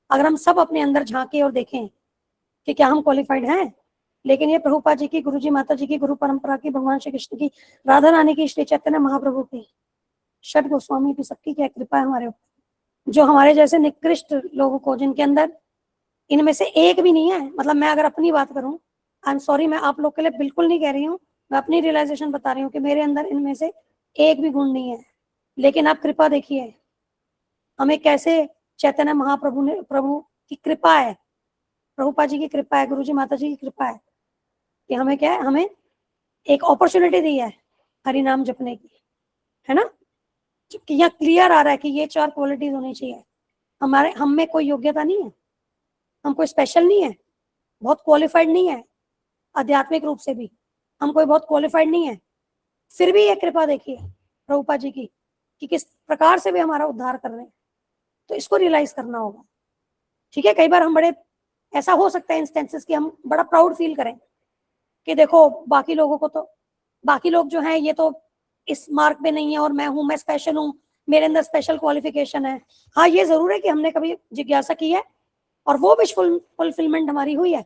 अगर हम सब अपने अंदर झांके और देखें कि क्या हम क्वालिफाइड हैं, लेकिन ये प्रभुपाद जी की गुरु जी माता जी की गुरु परंपरा की, भगवान श्री कृष्ण की, राधा रानी की, श्री चैतन्य महाप्रभु की, षट गोस्वामी की, सबकी क्या कृपा है हमारे ऊपर, जो हमारे जैसे निकृष्ट लोगों को, जिनके अंदर इनमें से एक भी नहीं है, मतलब मैं अगर अपनी बात करूं, आई एम सॉरी, मैं आप लोग के लिए बिल्कुल नहीं कह रही हूँ, मैं अपनी रियलाइजेशन बता रही हूँ कि मेरे अंदर इनमें से एक भी गुण नहीं है, लेकिन आप कृपा देखिए हमें कैसे चैतन्य महाप्रभु ने, प्रभु की कृपा है, प्रभुपाद जी की कृपा है, गुरु जी माता जी की कृपा है कि हमें क्या है, हमें एक अपॉर्चुनिटी दी है हरि नाम जपने की, है ना। यहाँ क्लियर आ रहा है कि ये 4 क्वालिटीज होनी चाहिए हमारे, हम में कोई योग्यता नहीं है, हम कोई स्पेशल नहीं है, बहुत क्वालिफाइड नहीं है, आध्यात्मिक रूप से भी हम कोई बहुत क्वालिफाइड नहीं है, फिर भी ये कृपा देखिए प्रभुपाद जी की कि किस प्रकार से वे हमारा उद्धार कर रहे हैं। तो इसको रियलाइज करना होगा, ठीक है। कई बार हम बड़े, ऐसा हो सकता है इंस्टेंसेस कि हम बड़ा प्राउड फील करें कि देखो बाकी लोगों को तो, बाकी लोग जो हैं ये तो इस मार्क पे नहीं है और मैं हूं, मैं स्पेशल हूं, मेरे अंदर स्पेशल क्वालिफिकेशन है। हाँ ये जरूर है कि हमने कभी जिज्ञासा की है और वो विश फुलफिलमेंट हमारी हुई है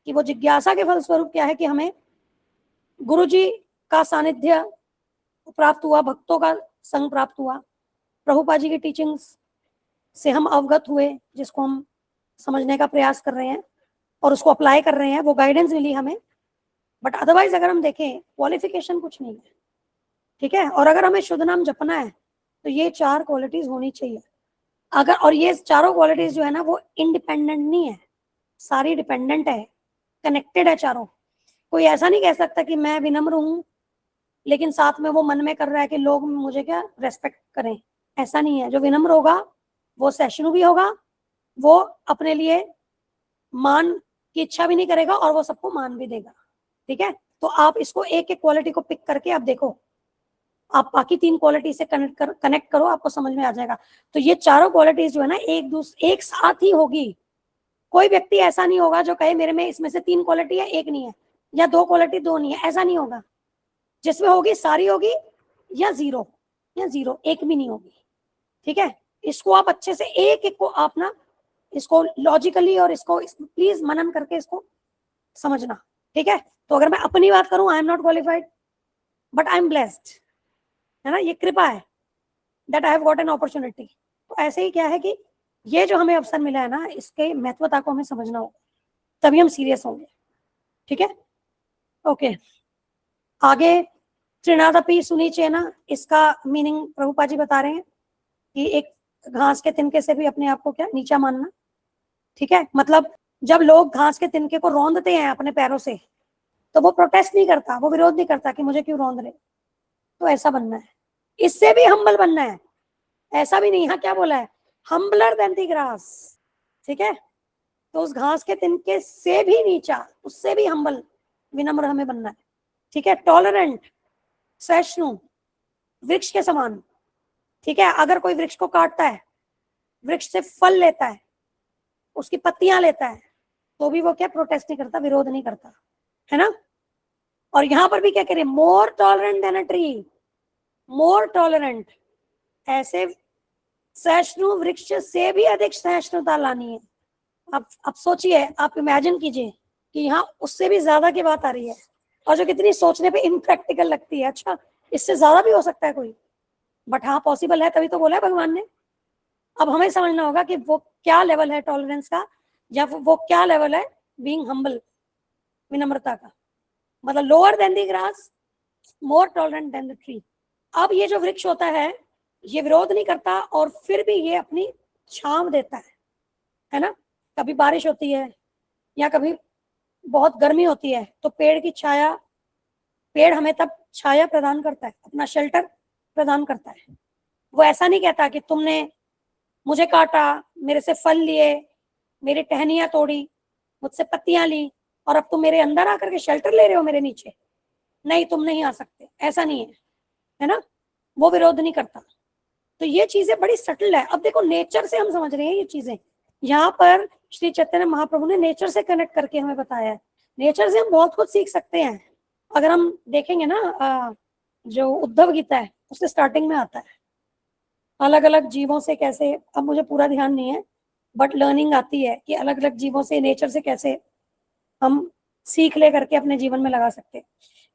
कि वो जिज्ञासा के फलस्वरूप क्या है कि हमें गुरु जी का सानिध्य प्राप्त हुआ, भक्तों का संग प्राप्त हुआ, प्रभुपाद जी की टीचिंग्स से हम अवगत हुए, जिसको हम समझने का प्रयास कर रहे हैं और उसको अप्लाई कर रहे हैं, वो गाइडेंस मिली हमें। बट अदरवाइज अगर हम देखें क्वालिफिकेशन कुछ नहीं है, ठीक है। और अगर हमें शुद्ध नाम जपना है तो ये 4 क्वालिटीज होनी चाहिए अगर, और ये चारों क्वालिटीज जो है ना वो इंडिपेंडेंट नहीं है, सारी डिपेंडेंट है, कनेक्टेड है चारों। कोई ऐसा नहीं कह सकता कि मैं विनम्र हूं लेकिन साथ में वो मन में कर रहा है कि लोग मुझे क्या रेस्पेक्ट करें, ऐसा नहीं है। जो विनम्र होगा वो सहिष्णु भी होगा, वो अपने लिए मान की इच्छा भी नहीं करेगा और वो सबको मान भी देगा, ठीक है। तो आप इसको एक एक क्वालिटी को पिक करके आप देखो, आप बाकी 3 क्वालिटी से कनेक्ट करो, आपको समझ में आ जाएगा। तो ये चारों क्वालिटीज जो है ना एक साथ ही होगी। कोई व्यक्ति ऐसा नहीं होगा जो कहे मेरे में इसमें से 3 क्वालिटी है एक नहीं है, या 2 क्वालिटी 2 नहीं है, ऐसा नहीं होगा। जिसमें होगी सारी होगी, या जीरो एक भी नहीं होगी, ठीक है। इसको आप अच्छे से एक एक को आप ना इसको लॉजिकली और इसको प्लीज मनन करके इसको समझना, ठीक है। तो अगर मैं अपनी बात करूं, I am not qualified but I am blessed, है ना, ये कृपा है that I have got an opportunity. तो ऐसे ही क्या है कि ये जो हमें अवसर मिला है ना, इसके महत्वता को हमें समझना होगा, तभी हम सीरियस होंगे, ठीक है। ओके, आगे त्रिनादपि सुनीचे ना, इसका मीनिंग प्रभुपाद जी बता रहे हैं कि एक घास के तिनके से भी अपने आप को क्या नीचा मानना, ठीक है। मतलब जब लोग घास के तिनके को रौंदते हैं अपने पैरों से तो वो प्रोटेस्ट नहीं करता, वो विरोध नहीं करता कि मुझे क्यों रौंद रहे, तो ऐसा बनना है, इससे भी हम्बल बनना है, ऐसा भी नहीं। यहाँ क्या बोला है, हम्बलर देन द ग्रास, ठीक है। तो उस घास के तिनके से भी नीचा, उससे भी हम्बल विनम्र हमें बनना है, ठीक है। टॉलरेंट, सहिष्णु, वृक्ष के समान, ठीक है। अगर कोई वृक्ष को काटता है, वृक्ष से फल लेता है, उसकी पत्तियां लेता है, तो भी वो क्या प्रोटेस्ट नहीं करता, विरोध नहीं करता, है ना। और यहां पर भी क्या करें, more tolerant than a tree, more tolerant, ऐसे सहिष्णु वृक्ष से भी अधिक सहिष्णुता लानी है। अब सोचिए, आप इमेजिन कीजिए कि यहाँ उससे भी ज्यादा की बात आ रही है, और जो कितनी सोचने पे इनप्रैक्टिकल लगती है। अच्छा, इससे ज्यादा भी हो सकता है कोई, बट हाँ पॉसिबल है, तभी तो बोला है भगवान ने। अब हमें समझना होगा कि वो क्या लेवल है टॉलरेंस का, या वो क्या लेवल है बीइंग हम्बल, विनम्रता का। मतलब lower than the grass, more tolerant than the tree. अब ये जो वृक्ष होता है ये विरोध नहीं करता और फिर भी ये अपनी छांव देता है ना। कभी बारिश होती है या कभी बहुत गर्मी होती है तो पेड़ की छाया, पेड़ हमें तब छाया प्रदान करता है, अपना शेल्टर प्रदान करता है। वो ऐसा नहीं कहता कि तुमने मुझे काटा, मेरे से फल लिए, मेरी टहनियां तोड़ी, मुझसे पत्तियां ली और अब तुम मेरे अंदर आकर के शेल्टर ले रहे हो मेरे नीचे, नहीं तुम नहीं आ सकते, ऐसा नहीं है ना। वो विरोध नहीं करता। तो ये चीजें बड़ी सटल है। अब देखो नेचर से हम समझ रहे हैं ये चीजें, यहाँ पर श्री चैतन्य महाप्रभु ने नेचर से कनेक्ट करके हमें बताया है। नेचर से हम बहुत कुछ सीख सकते हैं। अगर हम देखेंगे ना, जो उद्धव गीता है उसके स्टार्टिंग में आता है अलग अलग जीवों से कैसे, अब मुझे पूरा ध्यान नहीं है बट लर्निंग आती है कि अलग अलग जीवों से, नेचर से कैसे हम सीख ले करके अपने जीवन में लगा सकते हैं।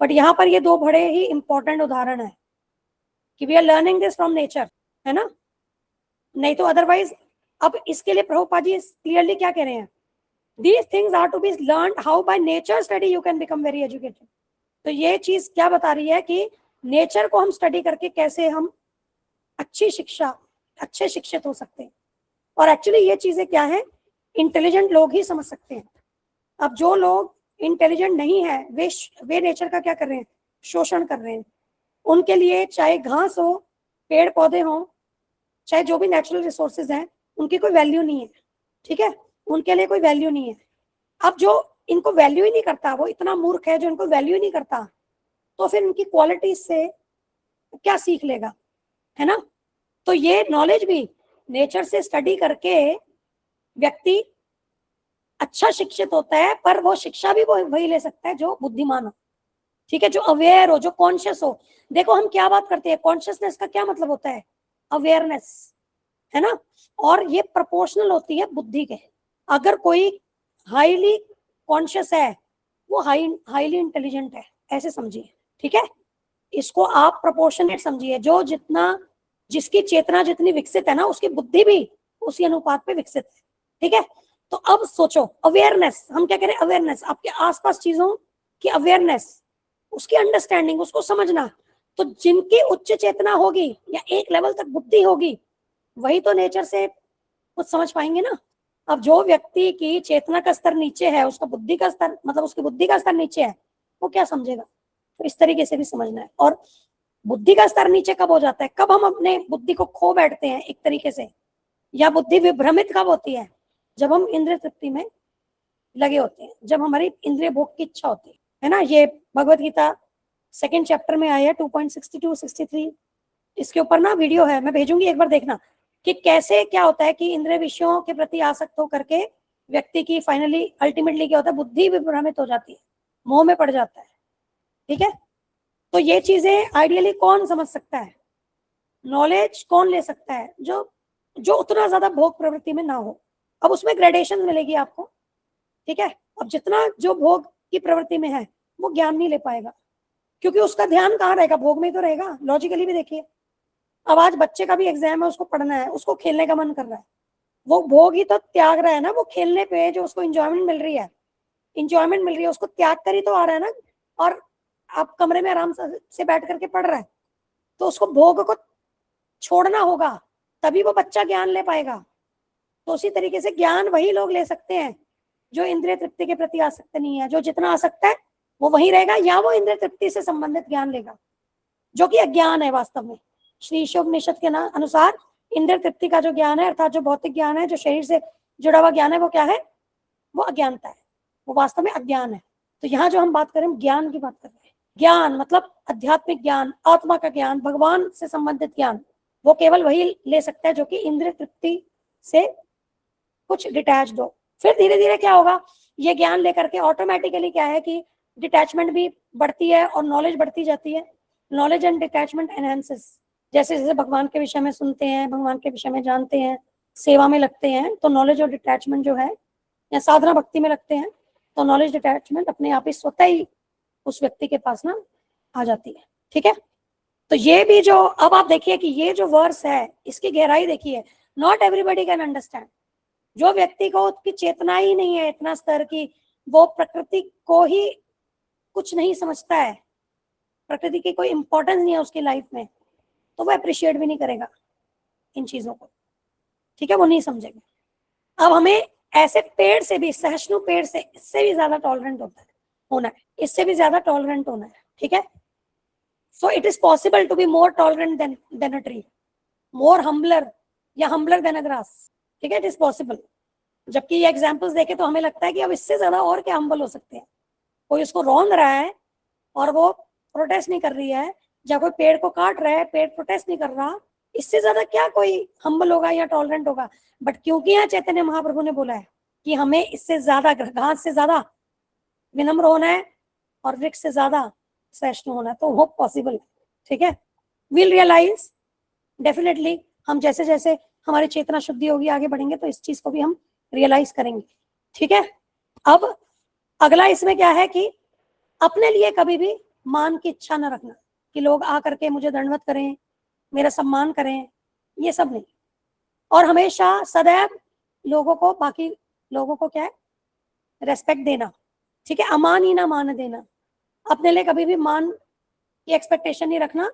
बट यहाँ पर ये दो बड़े ही इंपॉर्टेंट उदाहरण है कि we are learning this from nature, है ना। नहीं तो अदरवाइज, अब इसके लिए प्रभुपाद जी क्लियरली क्या कह रहे हैं, these things are to be learned how by nature study you can become very educated. तो ये चीज क्या बता रही है कि नेचर को हम स्टडी करके कैसे हम अच्छी शिक्षा, अच्छे शिक्षित हो सकते हैं। और एक्चुअली ये चीजें क्या है, इंटेलिजेंट लोग ही समझ सकते हैं। अब जो लोग इंटेलिजेंट नहीं है वे नेचर का क्या कर रहे हैं, शोषण कर रहे हैं। उनके लिए चाहे घास हो, पेड़ पौधे हो, चाहे जो भी नेचुरल रिसोर्सेज हैं, उनकी कोई वैल्यू नहीं है, ठीक है, उनके लिए कोई वैल्यू नहीं है। अब जो इनको वैल्यू ही नहीं करता, वो इतना मूर्ख है जो इनको वैल्यू ही नहीं करता, तो फिर इनकी क्वालिटी से क्या सीख लेगा, है ना। तो ये नॉलेज भी नेचर से स्टडी करके व्यक्ति अच्छा शिक्षित होता है, पर वो शिक्षा भी वो वही ले सकता है जो बुद्धिमान हो, ठीक है, जो अवेयर हो, जो कॉन्शियस हो। देखो हम क्या बात करते हैं, कॉन्शियसनेस का क्या मतलब होता है, अवेयरनेस, है ना। और ये प्रोपोर्शनल होती है बुद्धि के। अगर कोई हाईली कॉन्शियस है, वो हाईली इंटेलिजेंट है, ऐसे समझिए, ठीक है। इसको आप प्रोपोर्शनेट समझिए, जो जितना, जिसकी चेतना जितनी विकसित है ना, उसकी बुद्धि भी उसी अनुपात पे विकसित है, ठीक है। तो अब सोचो, अवेयरनेस, हम क्या करें, अवेयरनेस, आपके आसपास चीजों की अवेयरनेस, उसकी अंडरस्टैंडिंग, उसको समझना। तो जिनकी उच्च चेतना होगी या एक लेवल तक बुद्धि होगी, वही तो नेचर से कुछ समझ पाएंगे ना। अब जो व्यक्ति की चेतना का स्तर नीचे है, उसका बुद्धि का स्तर, मतलब उसकी बुद्धि का स्तर नीचे है, वो क्या समझेगा। तो इस तरीके से भी समझना है। और बुद्धि का स्तर नीचे कब हो जाता है, कब हम अपने बुद्धि को खो बैठते हैं एक तरीके से, या बुद्धि विभ्रमित कब होती है, जब हम इंद्रिय तृप्ति में लगे होते हैं, जब हमारी इंद्रिय भोग की इच्छा होती है ना। ये भगवत गीता 2nd चैप्टर में आया है 2.62-63, इसके ऊपर ना वीडियो है, मैं भेजूंगी, एक बार देखना कि कैसे क्या होता है कि इंद्रिय विषयों के प्रति आसक्त हो करके व्यक्ति की फाइनली अल्टीमेटली क्या होता है, बुद्धि विभ्रमित हो जाती है, मोह में पड़ जाता है, ठीक है। तो ये चीजें आइडियली कौन समझ सकता है, नॉलेज कौन ले सकता है, जो जो उतना ज्यादा भोग प्रवृत्ति में ना हो। अब उसमें ग्रेडेशन मिलेगी आपको, ठीक है। अब जितना जो भोग की प्रवृत्ति में है, वो ज्ञान नहीं ले पाएगा, क्योंकि उसका ध्यान कहाँ रहेगा, भोग में ही तो रहेगा। लॉजिकली भी देखिए, अब आज बच्चे का भी एग्जाम है, उसको पढ़ना है, उसको खेलने का मन कर रहा है, वो भोग ही तो त्याग रहा है ना, वो खेलने पे जो उसको इंजॉयमेंट मिल रही है, उसको त्याग कर ही तो आ रहा है ना। और आप कमरे में आराम से बैठ करके पढ़ रहा है, तो उसको भोग को छोड़ना होगा, तभी वो बच्चा ज्ञान ले पाएगा। तो उसी तरीके से ज्ञान वही लोग ले सकते हैं जो इंद्रिय तृप्ति के प्रति आसक्त नहीं है। जो जितना आसक्त है वो वही रहेगा, या वो इंद्रिय तृप्ति से संबंधित ज्ञान लेगा, जो कि अज्ञान है वास्तव में। श्री ईशोपनिषद के अनुसार इंद्रिय तृप्ति का जो ज्ञान है, अर्थात जो भौतिक ज्ञान है, जो शरीर से जुड़ा हुआ ज्ञान है, वो क्या है, वो अज्ञानता है, वो वास्तव में अज्ञान है। तो यहाँ जो हम बात करें, ज्ञान की बात कर रहे हैं। ज्ञान मतलब आध्यात्मिक ज्ञान, आत्मा का ज्ञान, भगवान से संबंधित ज्ञान, वो केवल वही ले सकता है जो कि इंद्रिय तृप्ति से कुछ डिटैच्ड हो। फिर धीरे धीरे क्या होगा, ये ज्ञान लेकर के ऑटोमेटिकली क्या है कि डिटैचमेंट भी बढ़ती है और नॉलेज बढ़ती जाती है। नॉलेज एंड डिटैचमेंट एनहांसेस, जैसे जैसे भगवान के विषय में सुनते हैं, भगवान के विषय में जानते हैं, सेवा में लगते हैं, तो नॉलेज और डिटैचमेंट जो है, या साधना भक्ति में लगते हैं, तो नॉलेज डिटैचमेंट अपने आप ही स्वतः ही उस व्यक्ति के पास ना आ जाती है, ठीक है। तो ये भी जो, अब आप देखिए कि ये जो वर्स है, इसकी गहराई देखिए, नॉट एवरीबडी कैन अंडरस्टैंड। जो व्यक्ति को उसकी चेतना ही नहीं है इतना स्तर की, वो प्रकृति को ही कुछ नहीं समझता है, प्रकृति की कोई इंपॉर्टेंस नहीं है उसकी लाइफ में, तो वो अप्रिशिएट भी नहीं करेगा इन चीजों को, ठीक है, वो नहीं समझेगा। अब हमें ऐसे पेड़ से भी, सहिष्णु पेड़ से, इससे भी ज्यादा टॉलरेंट होना है, इससे भी ज्यादा टॉलरेंट होना है, ठीक है। So it is possible to be more tolerant than a tree, more humbler या हम्बलर देन अ ग्रास, ठीक है, इट इज पॉसिबल। जबकि ये एग्जांपल्स देखे तो हमें लगता है कि अब इससे ज्यादा और क्या हम्बल हो सकते हैं। कोई उसको रौंद रहा है और वो प्रोटेस्ट नहीं कर रही है, या कोई पेड़ को काट रहा है, पेड़ प्रोटेस्ट नहीं कर रहा, इससे ज्यादा क्या कोई हम्बल होगा या टॉलरेंट होगा। बट क्योंकि यहाँ चैतन्य महाप्रभु ने बोला है कि हमें इससे ज्यादा, घास से ज्यादा विनम्र होना है और वृक्ष से ज्यादा सहिष्णु होना है, तो वो पॉसिबल है। ठीक है, विल रियलाइज डेफिनेटली, हम जैसे जैसे हमारी चेतना शुद्धि होगी, आगे बढ़ेंगे, तो इस चीज को भी हम रियलाइज करेंगे। ठीक है, अब अगला इसमें क्या है कि अपने लिए कभी भी मान की इच्छा न रखना कि लोग आकर के मुझे दंडवत करें, मेरा सम्मान करें, ये सब नहीं। और हमेशा सदैव लोगों को, बाकी लोगों को क्या है, रेस्पेक्ट देना। ठीक है, अमान ही ना मान देना, अपने लिए कभी भी मान की एक्सपेक्टेशन नहीं रखना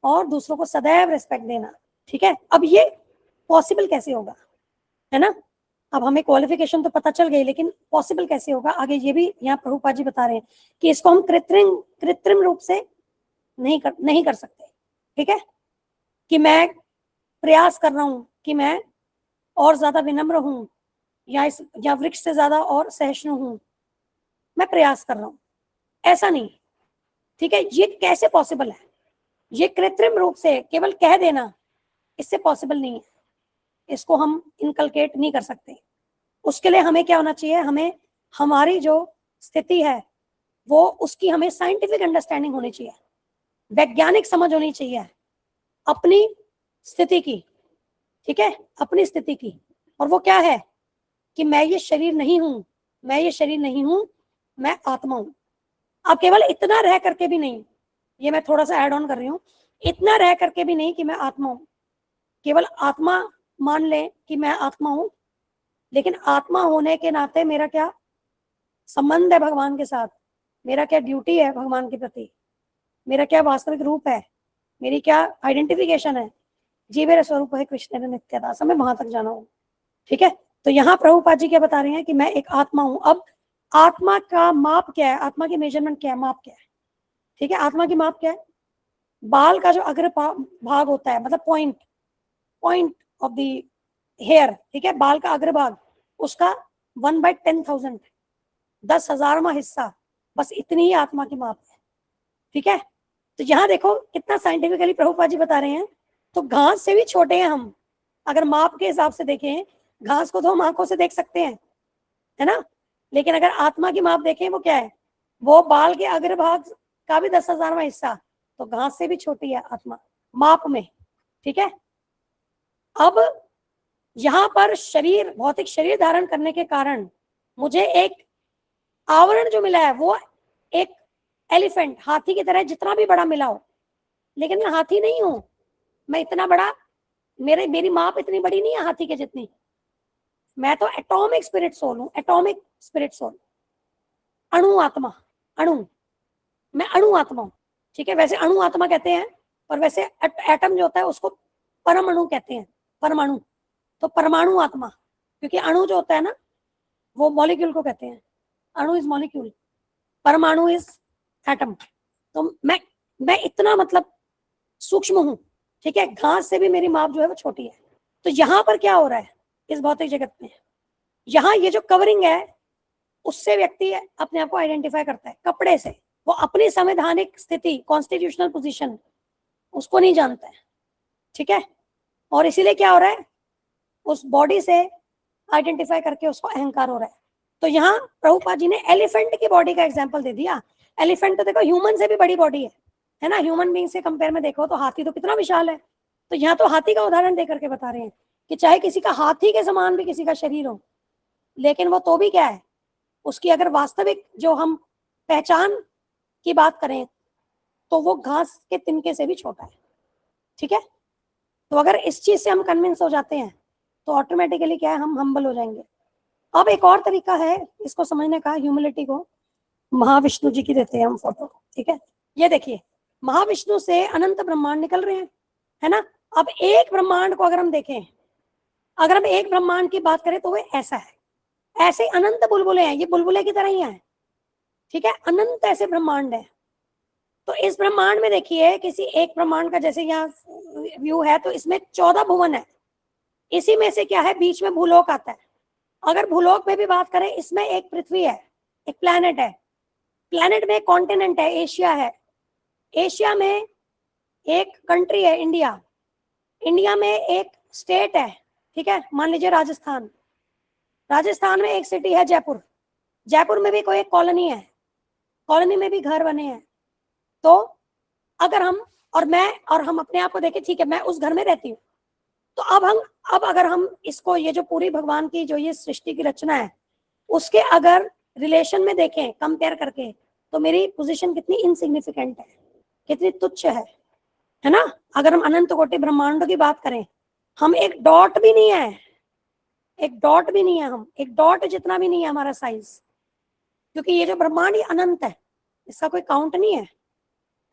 और दूसरों को सदैव रेस्पेक्ट देना। ठीक है, अब ये पॉसिबल कैसे होगा, है ना? अब हमें क्वालिफिकेशन तो पता चल गई, लेकिन पॉसिबल कैसे होगा आगे, ये भी यहाँ प्रभुपाद जी बता रहे हैं कि इसको हम कृत्रिम रूप से नहीं कर सकते। ठीक है, कि मैं प्रयास कर रहा हूं कि मैं और ज्यादा विनम्र हूं या वृक्ष से ज्यादा और सहिष्णु हूं, मैं प्रयास कर रहा हूं, ऐसा नहीं। ठीक है, ये कैसे पॉसिबल है? ये कृत्रिम रूप से केवल कह देना, इससे पॉसिबल नहीं है, इसको हम इनकलकेट नहीं कर सकते। उसके लिए हमें क्या होना चाहिए, हमें हमारी जो स्थिति है वो, उसकी हमें साइंटिफिक अंडरस्टैंडिंग होनी चाहिए, वैज्ञानिक समझ होनी चाहिए अपनी स्थिति की। ठीक है, अपनी स्थिति की, और वो क्या है कि मैं ये शरीर नहीं हूं, मैं ये शरीर नहीं हूं, मैं आत्मा हूं। अब केवल इतना रह करके भी नहीं, ये मैं थोड़ा सा ऐड ऑन कर रही हूं, इतना रह करके भी नहीं कि मैं आत्मा हूं, केवल आत्मा मान ले कि मैं आत्मा हूं, लेकिन आत्मा होने के नाते मेरा क्या संबंध है भगवान के साथ, मेरा क्या ड्यूटी है भगवान के प्रति, मेरा क्या वास्तविक रूप है, मेरी क्या आइडेंटिफिकेशन है, जी मेरा स्वरूप है कृष्ण नित्यदास, हमें वहां तक जाना हो। ठीक है, तो यहाँ प्रभुपाद जी क्या बता रहे हैं कि मैं एक आत्मा हूं। अब आत्मा का माप क्या है, आत्मा की मेजरमेंट क्या है, माप क्या है? ठीक है, आत्मा की माप क्या है? बाल का जो अग्र भाग होता है, मतलब पॉइंट ऑफ द हेयर, ठीक है, बाल का अग्रभाग, उसका 1/10,000, 10,000वां हिस्सा, बस इतनी ही आत्मा की माप है। ठीक है, तो यहाँ देखो कितना साइंटिफिकली प्रभुपाद जी बता रहे हैं, तो घास से भी छोटे हैं हम, अगर माप के हिसाब से देखें, घास को तो हम आंखों से देख सकते हैं, है ना, लेकिन अगर आत्मा की माप देखें, वो क्या है, वो बाल के अग्रभाग का भी 10,000वां हिस्सा, तो घास से भी छोटी है आत्मा माप में। ठीक है, अब यहाँ पर शरीर, भौतिक शरीर धारण करने के कारण मुझे एक आवरण जो मिला है, वो एक एलिफेंट, हाथी की तरह जितना भी बड़ा मिला हो, लेकिन मैं हाथी नहीं हूं, मैं इतना बड़ा, मेरी माप इतनी बड़ी नहीं है हाथी के जितनी, मैं तो एटॉमिक स्पिरिट सोल हूं, एटॉमिक स्पिरिट सोल, अणु आत्मा, अणु, मैं अणु आत्मा हूं। ठीक है, वैसे अणु आत्मा कहते हैं, और वैसे एटम जो होता है उसको परमाणु कहते हैं, परमाणु, तो परमाणु आत्मा, क्योंकि अणु जो होता है ना, वो मॉलिक्यूल को कहते हैं, अणु इज मॉलिक्यूल, परमाणु इज एटम। तो मैं इतना मतलब सूक्ष्म हूं। ठीक है, घास से भी मेरी माप जो है वो छोटी है। तो यहां पर क्या हो रहा है इस भौतिक जगत में, यहाँ ये जो कवरिंग है, उससे व्यक्ति अपने आप को आइडेंटिफाई करता है, कपड़े से, वो अपनी संवैधानिक स्थिति, कॉन्स्टिट्यूशनल पोजीशन, उसको नहीं जानता है। ठीक है, और इसीलिए क्या हो रहा है, उस बॉडी से आइडेंटिफाई करके उसको अहंकार हो रहा है। तो यहाँ प्रभुपाद जी ने एलिफेंट की बॉडी का एग्जाम्पल दे दिया। एलिफेंट तो देखो ह्यूमन से भी बड़ी बॉडी है ना, ह्यूमन बीइंग से कंपेयर में देखो तो हाथी तो कितना विशाल है। तो यहाँ तो हाथी का उदाहरण देकर के बता रहे हैं कि चाहे किसी का हाथी के समान भी किसी का शरीर हो, लेकिन वो तो भी क्या है, उसकी अगर वास्तविक जो हम पहचान की बात करें, तो वो घास के तिनके से भी छोटा है। ठीक है, तो अगर इस चीज से हम कन्विंस हो जाते हैं, तो ऑटोमेटिकली क्या है, हम हम्बल हो जाएंगे। अब एक और तरीका है इसको समझने का, ह्यूमिलिटी को, महाविष्णु जी की देते हैं हम फोटो। ठीक है, ये देखिए, महाविष्णु से अनंत ब्रह्मांड निकल रहे हैं, है ना। अब एक ब्रह्मांड को अगर हम देखें, अगर हम एक ब्रह्मांड की बात करें, तो वो ऐसा है, ऐसे अनंत बुलबुले हैं, ये बुलबुले की तरह ही है। ठीक है, अनंत ऐसे ब्रह्मांड है। तो इस ब्रह्मांड में देखिए, किसी एक ब्रह्मांड का जैसे यहाँ व्यू है, तो इसमें 14 भुवन है, इसी में से क्या है, बीच में भूलोक आता है। अगर भूलोक में भी बात करें, इसमें एक पृथ्वी है, एक प्लैनेट है, प्लैनेट में एक कॉन्टिनेंट है, एशिया है, एशिया में एक कंट्री है, इंडिया, इंडिया में एक स्टेट है। ठीक है, मान लीजिए राजस्थान, राजस्थान में एक सिटी है जयपुर, जयपुर में भी कोई एक कॉलोनी है, कॉलोनी में भी घर बने हैं। तो अगर हम हम अपने आप को देखें, ठीक है मैं उस घर में रहती हूँ, तो अब अगर हम इसको, ये जो पूरी भगवान की जो ये सृष्टि की रचना है, उसके अगर रिलेशन में देखें कंपेयर करके, तो मेरी पोजीशन कितनी इनसिग्निफिकेंट है, कितनी तुच्छ है ना। अगर हम अनंत कोटि ब्रह्मांडों की बात करें, हम एक डॉट भी नहीं है, एक डॉट भी नहीं है, हम एक डॉट जितना भी नहीं है हमारा साइज, क्योंकि ये जो ब्रह्मांड ये अनंत है, इसका कोई काउंट नहीं है।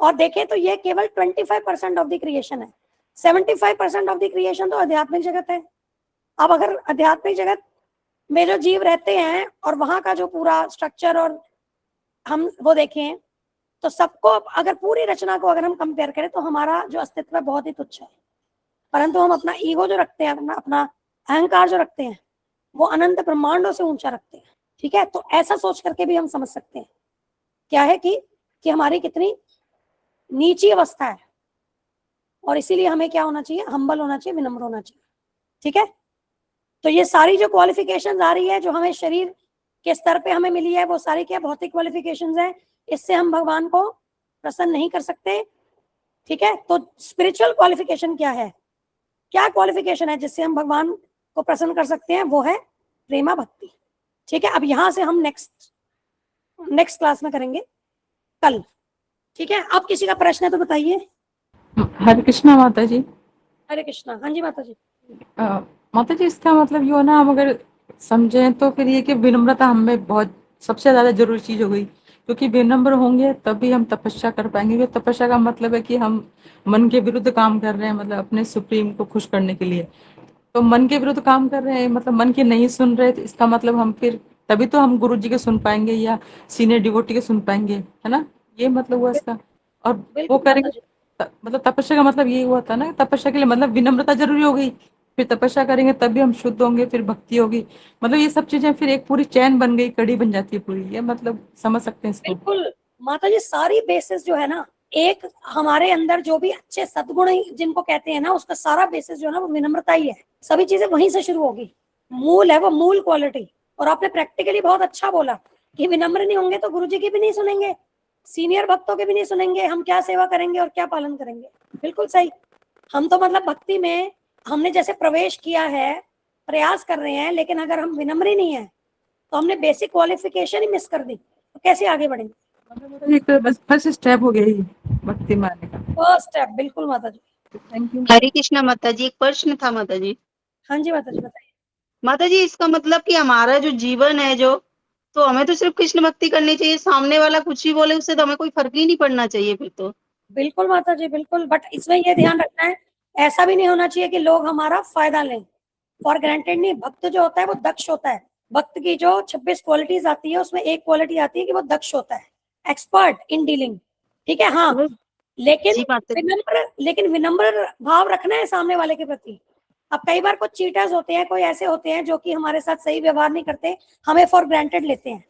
और देखें तो ये केवल 25% ऑफ द क्रिएशन है, 75% ऑफ द क्रिएशन तो आध्यात्मिक जगत है। अब अगर आध्यात्मिक जगत में जो जीव रहते हैं और वहां का जो पूरा स्ट्रक्चर और हम वो देखें, तो सबको अगर पूरी रचना को अगर हम कंपेयर करें तो हमारा जो अस्तित्व है बहुत ही तुच्छ है। परंतु हम अपना ईगो जो रखते हैं, अपना अहंकार जो रखते हैं, वो अनंत ब्रह्मांडों से ऊंचा रखते हैं। ठीक है, तो ऐसा सोच करके भी हम समझ सकते हैं क्या है कि हमारी कितनी नीची अवस्था है। और इसीलिए हमें क्या होना चाहिए, हम्बल होना चाहिए, विनम्र होना चाहिए। ठीक है, तो ये सारी जो क्वालिफिकेशंस आ रही है, जो हमें शरीर के स्तर पे हमें मिली है, वो सारी क्या भौतिक क्वालिफिकेशंस है। इससे हम भगवान को प्रसन्न नहीं कर सकते। ठीक है, तो स्पिरिचुअल क्वालिफिकेशन क्या है, क्या क्वालिफिकेशन है जिससे हम भगवान को प्रसन्न कर सकते हैं, वो है प्रेमा भक्ति। ठीक है, अब यहां से हम नेक्स्ट क्लास में करेंगे कल। ठीक है, अब किसी का प्रश्न है तो बताइए। हरे कृष्णा माता जी। हरे कृष्णा। हाँ जी माता जी। माता जी, इसका मतलब ये हो ना, हम अगर समझें तो फिर ये कि विनम्रता हमें बहुत सबसे ज्यादा जरूरी चीज हो गई, क्योंकि विनम्र होंगे तभी हम तपस्या कर पाएंगे। क्योंकि तपस्या का मतलब है कि हम मन के विरुद्ध काम कर रहे हैं, मतलब अपने सुप्रीम को खुश करने के लिए। तो मन के विरुद्ध काम कर रहे हैं, मतलब मन की नहीं सुन रहे, तो इसका मतलब हम फिर तभी तो हम गुरु जी के सुन पाएंगे या सीनियर डिवोटी के सुन पाएंगे, है ना। ये मतलब हुआ इसका। और वो बिल्कुल माता करेंगे जी। मतलब तपस्या का मतलब यही हुआ था ना, तपस्या के लिए मतलब विनम्रता जरूरी हो गई। फिर तपस्या करेंगे तभी हम शुद्ध होंगे, फिर भक्ति होगी। मतलब ये सब चीजें फिर एक पूरी चैन बन गई, कड़ी बन जाती है पूरी। ये मतलब समझ सकते हैं इसको। बिल्कुल माता जी, सारी बेसिस जो है ना, एक हमारे अंदर जो भी अच्छे सद्गुण जिनको कहते हैं ना, उसका सारा बेसिस जो है ना वो विनम्रता ही है। सभी चीजें वहीं से शुरू होगी, मूल है वो, मूल क्वालिटी। और आपने प्रैक्टिकली बहुत अच्छा बोला कि विनम्र नहीं होंगे तो गुरु जी की भी नहीं सुनेंगे, सीनियर भक्तों के भी नहीं सुनेंगे, हम क्या सेवा करेंगे और क्या पालन करेंगे। बिल्कुल सही। हम तो मतलब भक्ति में हमने जैसे प्रवेश किया है, प्रयास कर रहे हैं, लेकिन अगर हम विनम्र ही नहीं है तो हमने बेसिक क्वालिफिकेशन ही मिस कर दी, तो कैसे आगे बढ़ेंगे। मतलब एक बस फर्स्ट स्टेप हो गया ही भक्ति में आने का। फर्स्ट स्टेप, बिल्कुल माता जी। Thank you. हरे कृष्णा माता जी, एक प्रश्न था माता जी। हाँ जी माता जी, बताइए। माता जी, इसका मतलब कि हमारा जो जीवन है जो, तो हमें तो सिर्फ कृष्ण भक्ति करनी चाहिए, सामने वाला कुछ भी बोले उससे तो हमें कोई फर्क ही नहीं पड़ना चाहिए फिर तो। बिल्कुल माता जी, बिल्कुल। बट इसमें ये ध्यान रखना है, ऐसा भी नहीं होना चाहिए कि लोग हमारा फायदा लें। फॉर ग्रांटेड नहीं, भक्त जो होता है वो दक्ष होता है। भक्त की जो 26 क्वालिटीज आती है, उसमें एक क्वालिटी आती है कि वो दक्ष होता है, एक्सपर्ट इन डीलिंग। ठीक है, हाँ, जी माता जी। लेकिन विनम्र भाव रखना है सामने वाले के प्रति। अब कई बार कुछ चीटर्स होते हैं, कोई ऐसे होते हैं जो कि हमारे साथ सही व्यवहार नहीं करते, हमें फॉर ग्रांटेड लेते हैं,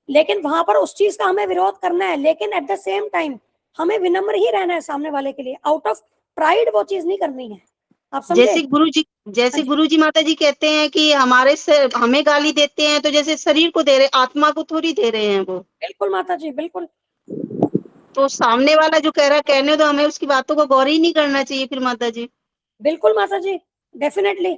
लेकिन वहां पर उस चीज का हमें विरोध करना है। लेकिन एट द सेम टाइम हमें विनम्र ही रहना है सामने वाले के लिए, आउट ऑफ प्राइड वो चीज नहीं करनी है। आप समझे। जैसे हाँ जी, गुरु जी माता जी कहते हैं कि हमारे से हमें गाली देते हैं, तो जैसे शरीर को दे रहे, आत्मा को थोड़ी दे रहे हैं वो। बिल्कुल माता जी, बिल्कुल। तो सामने वाला जो कह रहा है कहने दो, हमें उसकी बातों को गौर ही नहीं करना चाहिए फिर माता जी। बिल्कुल माता जी, डेफिनेटली।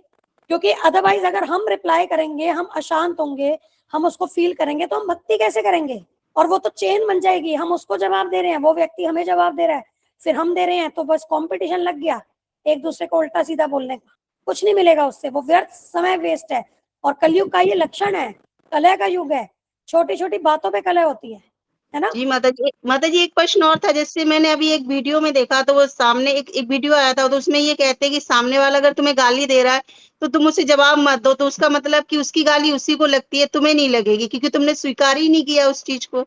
क्योंकि अदरवाइज अगर हम रिप्लाई करेंगे, हम अशांत होंगे, हम उसको फील करेंगे, तो हम भक्ति कैसे करेंगे। और वो तो चेन बन जाएगी, हम उसको जवाब दे रहे हैं, वो व्यक्ति हमें जवाब दे रहा है, फिर हम दे रहे हैं, तो बस कंपटीशन लग गया एक दूसरे को उल्टा सीधा बोलने का। कुछ नहीं मिलेगा उससे, वो व्यर्थ समय वेस्ट है। और कलयुग का ये लक्षण है, कलह का युग है, छोटी छोटी बातों पे कलह होती है ना। जी माता जी एक प्रश्न और था। जैसे मैंने अभी एक वीडियो में देखा, तो वो सामने एक वीडियो आया था, तो उसमें ये कहते हैं कि सामने वाला अगर तुम्हें गाली दे रहा है तो तुम उसे जवाब मत दो, तो उसका मतलब कि उसकी गाली उसी को लगती है, तुम्हें नहीं लगेगी, क्योंकि तुमने स्वीकार ही नहीं किया उस चीज को।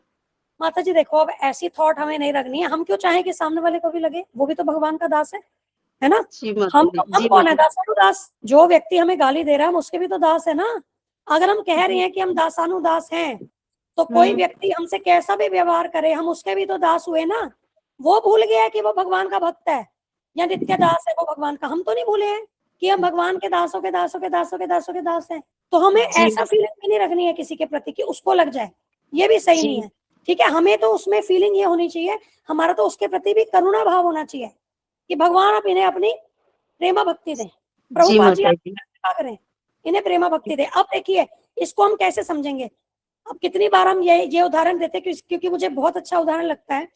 माता जी देखो, अब ऐसी थॉट हमें नहीं रखनी है। हम क्यों चाहें कि सामने वाले को भी लगे, वो भी तो भगवान का दास है ना। जी माता जी। हम जी कौन है, माता दासानुदास। जो व्यक्ति हमें गाली दे रहा है हम उसके भी तो दास है ना। अगर हम कह रहे हैं कि हम दासानुदास हैं, तो कोई व्यक्ति हमसे कैसा भी व्यवहार करे, हम उसके भी तो दास हुए ना। वो भूल गया है कि वो भगवान का भक्त है या नित्य दास है वो भगवान का। हम तो नहीं भूले हैं कि हम भगवान के दासों के दासों के दासों के दासों के दास हैं। तो हमें जी ऐसा फीलिंग भी नहीं रखनी है किसी के प्रति कि उसको लग जाए, ये भी सही जी नहीं है। ठीक है, हमें तो उसमें फीलिंग ये होनी चाहिए, हमारा तो उसके प्रति भी करुणा भाव होना चाहिए कि भगवान आप इन्हें अपनी प्रेमा भक्ति दें, जी प्रभुपाद जी आप माता जी। कृपा करें, इन्हें प्रेमा भक्ति दें। अब देखिए इसको हम कैसे समझेंगे। अब कितनी बार हम ये उदाहरण देते हैं क्योंकि मुझे बहुत अच्छा उदाहरण लगता है।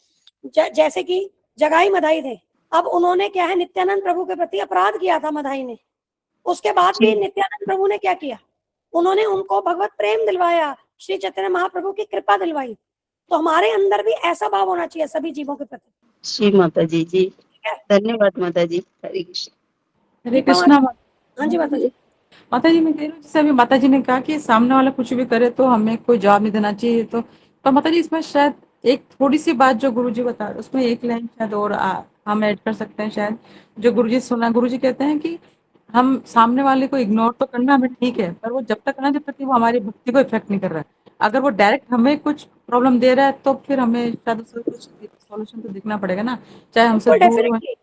जैसे कि जगाई मधाई थे, अब उन्होंने क्या है, नित्यानंद प्रभु के प्रति अपराध किया था मधाई ने, उसके बाद भी जी नित्यानंद प्रभु ने क्या किया, उन्होंने उनको भगवत प्रेम दिलवाया, श्री चैतन्य महाप्रभु की कृपा दिलवाई। तो हमारे अंदर भी ऐसा भाव होना चाहिए सभी जीवों के प्रति। जी माता जी। जी ठीक है, धन्यवाद माता जी। हरे कृष्ण। हरे दीपा कृष्णा। माता। हाँ जी माता जी। माता जी मैं कह रही हूँ, जैसे अभी माता जी ने कहा कि सामने वाला कुछ भी करे तो हमें कोई जवाब नहीं देना चाहिए, तो माता जी इसमें शायद एक थोड़ी सी बात जो गुरुजी बता रहे उसमें एक लाइन शायद और हम ऐड कर सकते हैं शायद। जो गुरुजी सुना, गुरुजी कहते हैं कि हम सामने वाले को इग्नोर तो करना हमें ठीक है, पर वो जब तक ना, जब तक कि वो हमारी भक्ति को इफेक्ट नहीं कर रहा है। अगर वो डायरेक्ट हमें कुछ प्रॉब्लम दे रहा है तो फिर हमें शायद उसका कुछ सॉल्यूशन तो देखना पड़ेगा ना, चाहे हमसे बिल्कुल दूर हो। डेफिनेटली।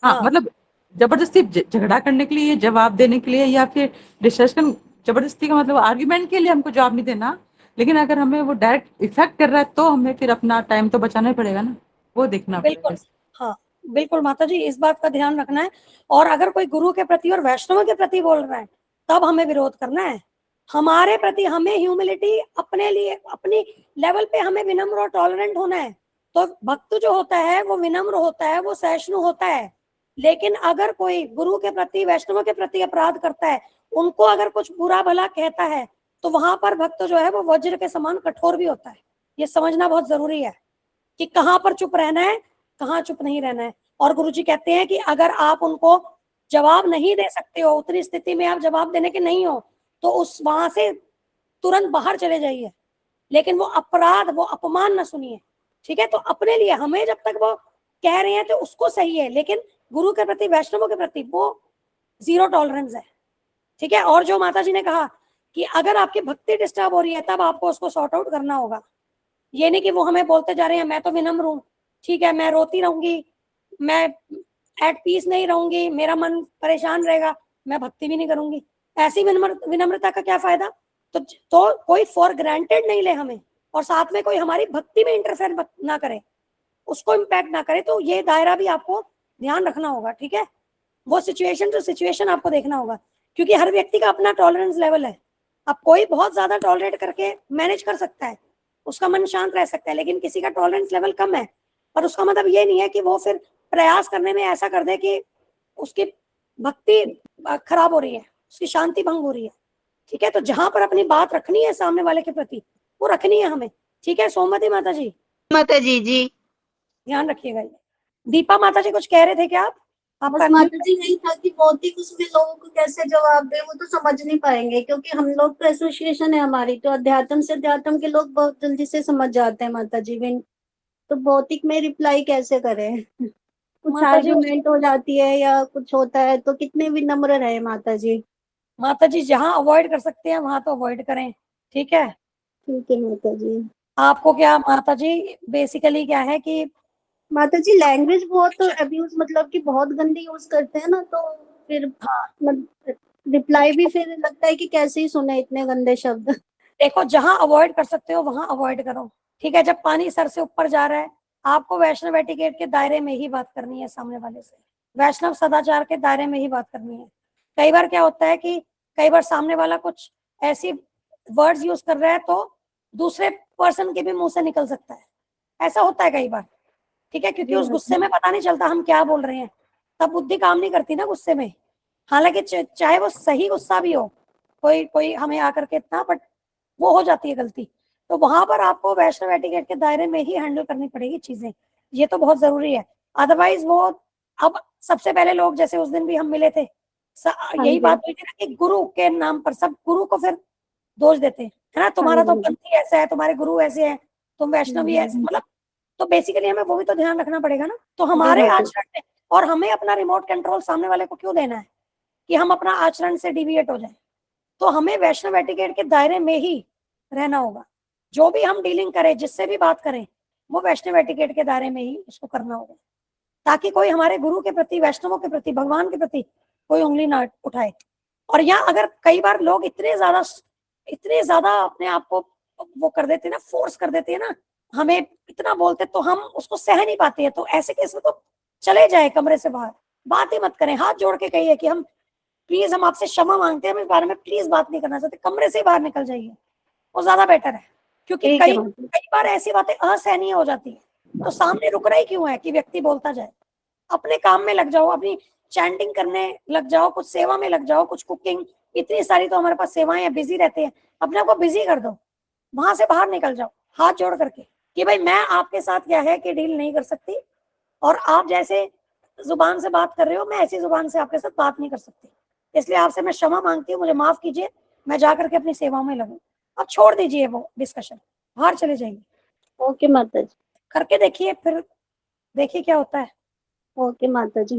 हाँ हाँ मतलब जबरदस्ती झगड़ा करने के लिए, जवाब देने के लिए, या फिर डिस्कशन, जबरदस्ती का मतलब आर्ग्यूमेंट के लिए हमको जवाब नहीं देना। लेकिन अगर हमें वो डायरेक्ट इफेक्ट कर रहा है तो हमें फिर अपना टाइम तो बचाना ही पड़ेगा ना, वो देखना बिल्कुल। पड़ेगा। हाँ बिल्कुल माता जी, इस बात का ध्यान रखना है। और अगर कोई गुरु के प्रति और वैष्णव के प्रति बोल रहा है तब हमें विरोध करना है। हमारे प्रति हमें ह्यूमिलिटी, अपने लिए अपनी लेवल पे हमें विनम्र और टॉलरेंट होना है। तो भक्त जो होता है वो विनम्र होता है, वो सहिष्णु होता है। लेकिन अगर कोई गुरु के प्रति, वैष्णव के प्रति अपराध करता है, उनको अगर कुछ बुरा भला कहता है, तो वहां पर भक्त जो है वो वज्र के समान कठोर भी होता है। ये समझना बहुत जरूरी है कि कहाँ पर चुप रहना है, कहाँ चुप नहीं रहना है। और गुरुजी कहते हैं कि अगर आप उनको जवाब नहीं दे सकते हो, उतनी स्थिति में आप जवाब देने के नहीं हो, तो उस वहां से तुरंत बाहर चले जाइए। लेकिन वो अपराध, वो अपमान न सुनिए। ठीक है, तो अपने लिए हमें जब तक वो कह रहे हैं तो उसको सही है, लेकिन गुरु के प्रति, वैष्णवों के प्रति वो जीरो टॉलरेंस है। ठीक है, और जो माता जी ने कहा कि अगर आपकी भक्ति डिस्टर्ब हो रही है तब आपको उसको सॉर्ट आउट करना होगा। ये नहीं कि वो हमें बोलते जा रहे हैं मैं तो विनम्र हूँ, ठीक है, मैं रोती रहूंगी, मैं एट पीस नहीं रहूंगी, मेरा मन परेशान रहेगा, मैं भक्ति भी नहीं करूंगी। ऐसी विनम्रता का क्या फायदा। तो कोई फॉर ग्रांटेड नहीं ले हमें, और साथ में कोई हमारी भक्ति में इंटरफेयर ना करे, उसको इम्पैक्ट ना करे। तो ये दायरा भी आपको ध्यान रखना होगा। ठीक है, वो सिचुएशन टू सिचुएशन आपको देखना होगा, क्योंकि हर व्यक्ति का अपना टॉलरेंस लेवल है। अब कोई बहुत ज्यादा टॉलरेट करके मैनेज कर सकता है, उसका मन शांत रह सकता है, लेकिन किसी का टॉलरेंस लेवल कम है। पर उसका मतलब ये नहीं है कि वो फिर प्रयास करने में ऐसा कर दे कि उसकी भक्ति खराब हो रही है, उसकी शांति भंग हो रही है। ठीक है, तो जहां पर अपनी बात रखनी है सामने वाले के प्रति, वो रखनी है हमें। ठीक है, सोमवती माता जी माता जी। जी ध्यान रखिएगा। ये दीपा माता जी कुछ कह रहे थे क्या आप? बस आपका माता जी यही था कि भौतिक उसमें लोगों को कैसे जवाब दे, वो तो समझ नहीं पाएंगे, क्योंकि हम लोग तो एसोसिएशन है हमारी, तो अध्यात्म से अध्यात्म के लोग बहुत जल्दी से समझ जाते हैं माता जी। विन तो भौतिक में रिप्लाई कैसे करें कुछ माता जी, आर्गुमेंट हो जाती है या कुछ होता है तो कितने विनम्र रहे माता जी। माता जी जहां अवॉइड कर सकते हैं वहां तो अवॉइड करें। ठीक है, ठीक है माता जी। आपको क्या माता जी, बेसिकली क्या है कि माता जी लैंग्वेज बहुत अब्यूज, मतलब कि बहुत गंदी यूज करते हैं ना, तो फिर रिप्लाई भी फिर लगता है कि कैसे ही सुने इतने गंदे शब्द। देखो, जहां अवॉइड कर सकते हो वहां अवॉइड करो। ठीक है, जब पानी सर से ऊपर जा रहा है, आपको वैष्णव एटिकेट के दायरे में ही बात करनी है सामने वाले से, वैष्णव सदाचार के दायरे में ही बात करनी है। कई बार क्या होता है कि कई बार सामने वाला कुछ ऐसी वर्ड्स यूज कर रहा है तो दूसरे पर्सन के भी मुंह से निकल सकता है, ऐसा होता है कई बार। ठीक है, क्योंकि जी उस गुस्से में पता नहीं चलता हम क्या बोल रहे हैं, तब बुद्धि काम नहीं करती ना गुस्से में। हालांकि चाहे वो सही गुस्सा भी हो, कोई कोई हमें आकर के इतना, बट वो हो जाती है गलती। तो वहां पर आपको वैष्णव एटिकेट के दायरे में ही हैंडल करनी पड़ेगी चीजें, ये तो बहुत जरूरी है। अदरवाइज वो, अब सबसे पहले लोग जैसे उस दिन भी हम मिले थे, हाँ यही जी। बात हुई थी ना कि गुरु के नाम पर सब गुरु को फिर दोष देते हैं, है ना, हाँ तुम्हारा तो जी। पंथी ऐसा है, तुम्हारे गुरु ऐसे हैं, तुम वैष्णवी ऐसे, मतलब। तो बेसिकली हमें वो भी तो ध्यान रखना पड़ेगा ना, तो जी हमारे माता जी। आचरण में, और हमें अपना रिमोट कंट्रोल सामने वाले को क्यों देना है कि हम अपना आचरण से डिविएट हो जाए। तो हमें वैष्णव एटिकेट के दायरे में ही रहना होगा। जो भी हम डीलिंग करें, जिससे भी बात करें, वो वैष्णव एटिकेट के दायरे में ही उसको करना होगा, ताकि कोई हमारे गुरु के प्रति, वैष्णवों के प्रति, भगवान के प्रति कोई उंगली ना उठाए। और यहाँ अगर कई बार लोग इतने ज्यादा अपने आप को वो कर देते हैं ना, फोर्स कर देते हैं ना, हमें इतना बोलते तो हम उसको सह नहीं पाते हैं, तो ऐसे केस में तो चले जाए कमरे से बाहर, बात ही मत करें, हाथ जोड़ के कहिए कि हम प्लीज, हम आपसे क्षमा मांगते हैं, हम इस बारे में प्लीज बात नहीं करना चाहते, कमरे से बाहर निकल जाइए, वो ज्यादा बेटर है। क्योंकि ठीक है कई माता जी। कई बार ऐसी बातें असहनीय हो जाती है, तो सामने रुकना ही क्यों है कि व्यक्ति बोलता जाए, अपने काम में लग जाओ, अपनी चैंटिंग करने लग जाओ, कुछ सेवा में लग जाओ, कुछ कुकिंग, इतनी सारी तो हमारे पास सेवाएं हैं, बिजी रहते हैं, अपने आप को बिजी कर दो, वहां से बाहर निकल जाओ हाथ जोड़ करके कि भाई मैं आपके साथ क्या है कि डील नहीं कर सकती, और आप जैसे जुबान से बात कर रहे हो, मैं ऐसी जुबान से आपके साथ बात नहीं कर सकती, इसलिए आपसे मैं क्षमा मांगती हूँ, मुझे माफ कीजिए, मैं जा करके अपनी सेवाओं में लगूं। अब छोड़ दीजिए वो डिस्कशन, बाहर चले जाइए, ओके माता जी। करके देखिए, फिर देखिए क्या होता है। ओके माता जी।